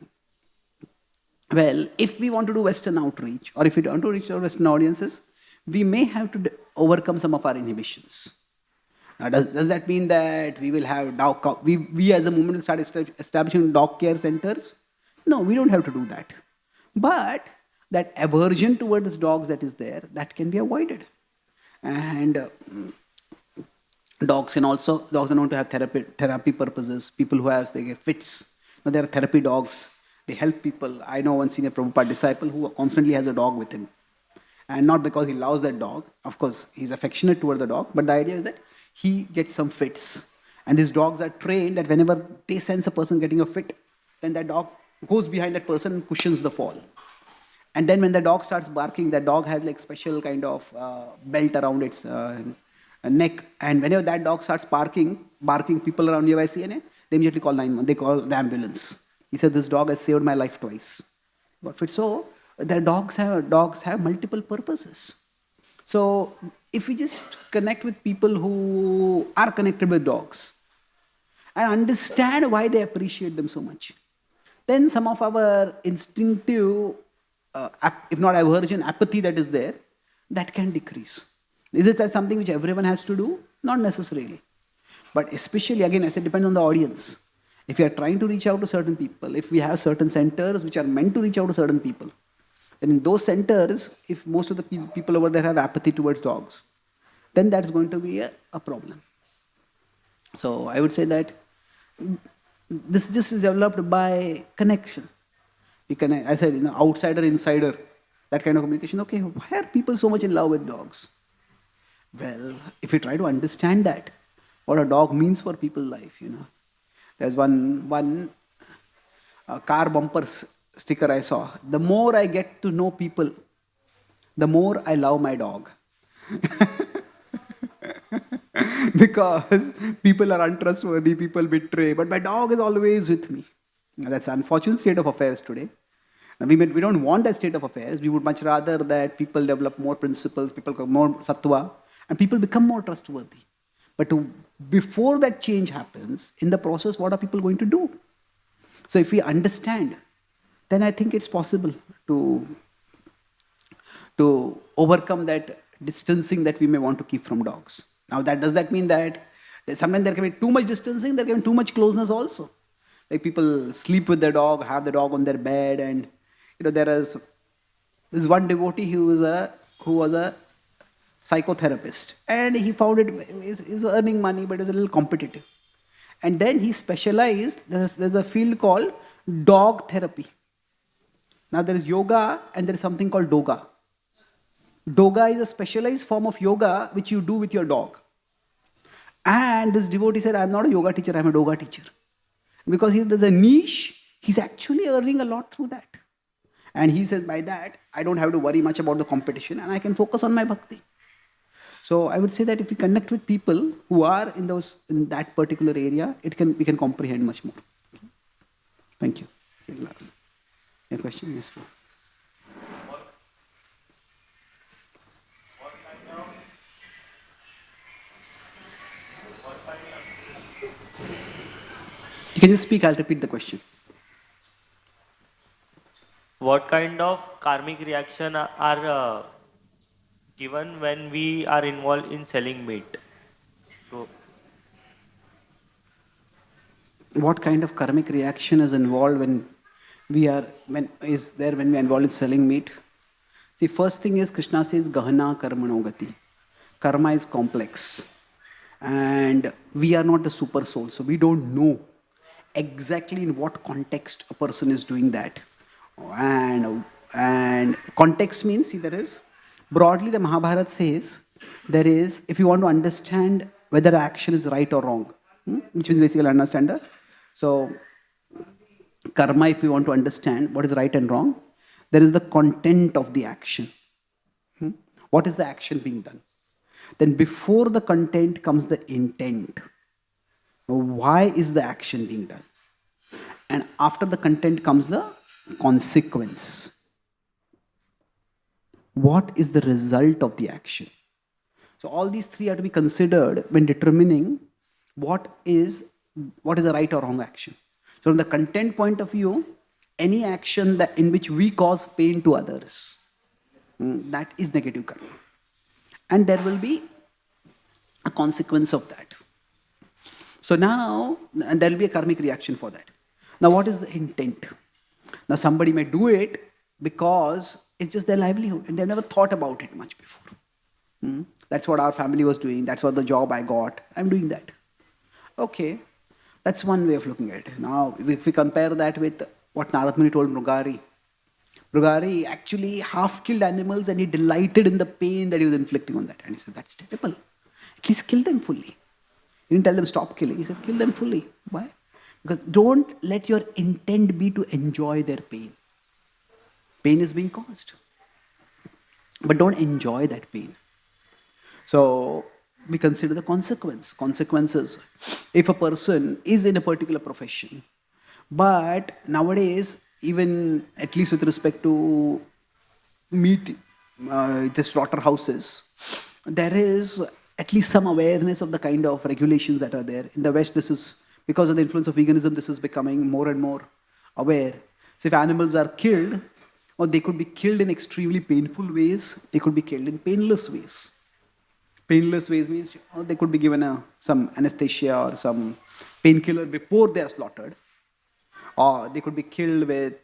Well, if we want to do Western outreach, or if we want to reach our Western audiences, we may have to overcome some of our inhibitions. Now, does that mean that we will have dog, we as a movement will start establishing dog care centers? No, we don't have to do that. But that aversion towards dogs that is there, that can be avoided. And dogs are known to have therapy purposes. People who have, they get fits. Now, there are therapy dogs. They help people. I know one senior Prabhupada disciple who constantly has a dog with him. And not because he loves that dog. Of course, he's affectionate toward the dog. But the idea is that he gets some fits. And these dogs are trained that whenever they sense a person getting a fit, then that dog goes behind that person and cushions the fall. And then when the dog starts barking, that dog has like special kind of belt around its neck. And whenever that dog starts barking, people around nearby CNA, they immediately call 911. They call the ambulance. He said, this dog has saved my life twice. But so, the dogs have multiple purposes. So, if we just connect with people who are connected with dogs and understand why they appreciate them so much, then some of our instinctive, if not aversion, apathy that is there, that can decrease. Is it that something which everyone has to do? Not necessarily. But especially, again, I said, depends on the audience. If you are trying to reach out to certain people, if we have certain centers which are meant to reach out to certain people, then in those centers, if most of the people over there have apathy towards dogs, then that's going to be a problem. So I would say that this just is developed by connection. You can, I said, outsider, insider, that kind of communication. Okay, why are people so much in love with dogs? Well, if you try to understand that, what a dog means for people's life, There's one car bumper sticker I saw. The more I get to know people, the more I love my dog. Because people are untrustworthy, people betray, but my dog is always with me. Now, that's an unfortunate state of affairs today. Now, we don't want that state of affairs. We would much rather that people develop more principles, people become more sattva, and people become more trustworthy. But before that change happens, in the process, what are people going to do? So if we understand, then I think it's possible to overcome that distancing that we may want to keep from dogs. Now, does that mean that sometimes there can be too much distancing, there can be too much closeness also? Like people sleep with their dog, have the dog on there's one devotee who was a psychotherapist, and he found it is earning money, but it was a little competitive. And then he specialized. There's a field called dog therapy. Now there is yoga and there is something called doga. Doga is a specialized form of yoga which you do with your dog. And this devotee said, I'm not a yoga teacher, I'm a doga teacher. Because there's a niche, he's actually earning a lot through that. And he says, by that, I don't have to worry much about the competition and I can focus on my bhakti. So I would say that if we connect with people who are in that particular area, we can comprehend much more. Thank you. Your question? Yes, sir. You can just speak, I'll repeat the question. What kind of karmic reaction are given when we are involved in selling meat? So, what kind of karmic reaction is involved when we are involved in selling meat? The first thing is Krishna says Gahana Karmano Gati. Karma is complex. And we are not the super soul, so we don't know exactly in what context a person is doing that. And context means, see, there is, broadly the Mahabharata says, there is, if you want to understand whether action is right or wrong, which means basically understand that. So, karma, if you want to understand what is right and wrong, there is the content of the action. What is the action being done? Then before the content comes the intent. Why is the action being done? And after the content comes the consequence. What is the result of the action? So all these three are to be considered when determining what is a right or wrong action. So from the content point of view, any action in which we cause pain to others, that is negative karma. And there will be a consequence of that. So now, and there will be a karmic reaction for that. Now what is the intent? Now somebody may do it because it's just their livelihood and they've never thought about it much before. That's what our family was doing, that's what the job I got, I'm doing that. Okay, that's one way of looking at it. Now if we compare that with what Narad Muni told Mrugari, Mrugari actually half killed animals and he delighted in the pain that he was inflicting on that. And he said, that's terrible. At least kill them fully. He didn't tell them stop killing. He says, kill them fully. Why? Because don't let your intent be to enjoy their pain. Pain is being caused. But don't enjoy that pain. So we consider the consequences. If a person is in a particular profession, but nowadays, even at least with respect to meat, the slaughterhouses, there is at least some awareness of the kind of regulations that are there. In the West, this is, because of the influence of veganism, this is becoming more and more aware. So if animals are killed, or they could be killed in extremely painful ways, they could be killed in painless ways. Painless ways means they could be given some anesthesia or some painkiller before they are slaughtered. Or they could be killed with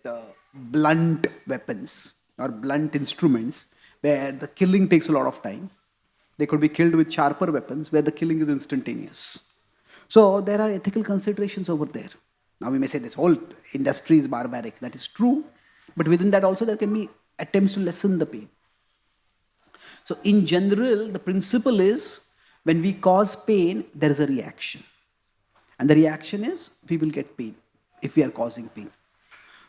blunt weapons or blunt instruments where the killing takes a lot of time. They could be killed with sharper weapons where the killing is instantaneous. So there are ethical considerations over there. Now we may say this whole industry is barbaric. That is true. But within that also there can be attempts to lessen the pain. So in general, the principle is when we cause pain, there is a reaction. And the reaction is we will get pain if we are causing pain.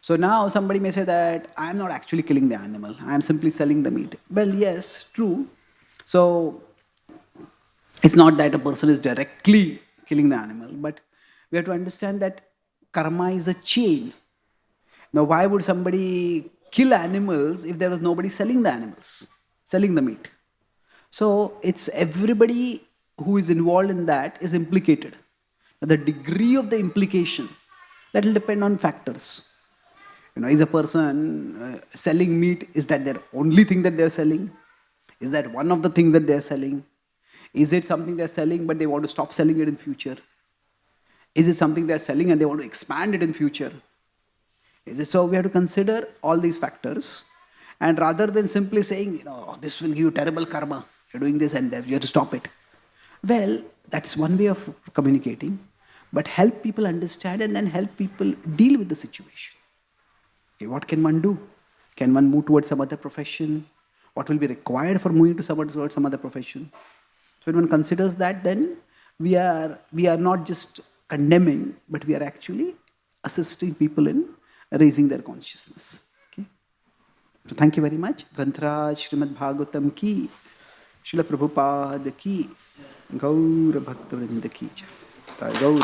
So now somebody may say that I am not actually killing the animal. I am simply selling the meat. Well, yes, true. So it's not that a person is directly killing the animal, but we have to understand that karma is a chain. Now, why would somebody kill animals if there was nobody selling the animals, selling the meat? So it's everybody who is involved in that is implicated. Now, the degree of the implication, that will depend on factors. Is a person selling meat, is that their only thing that they're selling? Is that one of the things that they're selling? Is it something they're selling but they want to stop selling it in future? Is it something they're selling and they want to expand it in future? So we have to consider all these factors, and rather than simply saying, this will give you terrible karma, you're doing this and that, you have to stop it. Well, that's one way of communicating, but help people understand and then help people deal with the situation. Okay, what can one do? Can one move towards some other profession? What will be required for moving towards some other profession? So when one considers that, then we are not just condemning, but we are actually assisting people in raising their consciousness. Okay? So thank you very much. Grantaraj Srimad Bhagavatam ki, Srila Prabhupada ki, Gaur Bhakta Vrinda ki. Gaur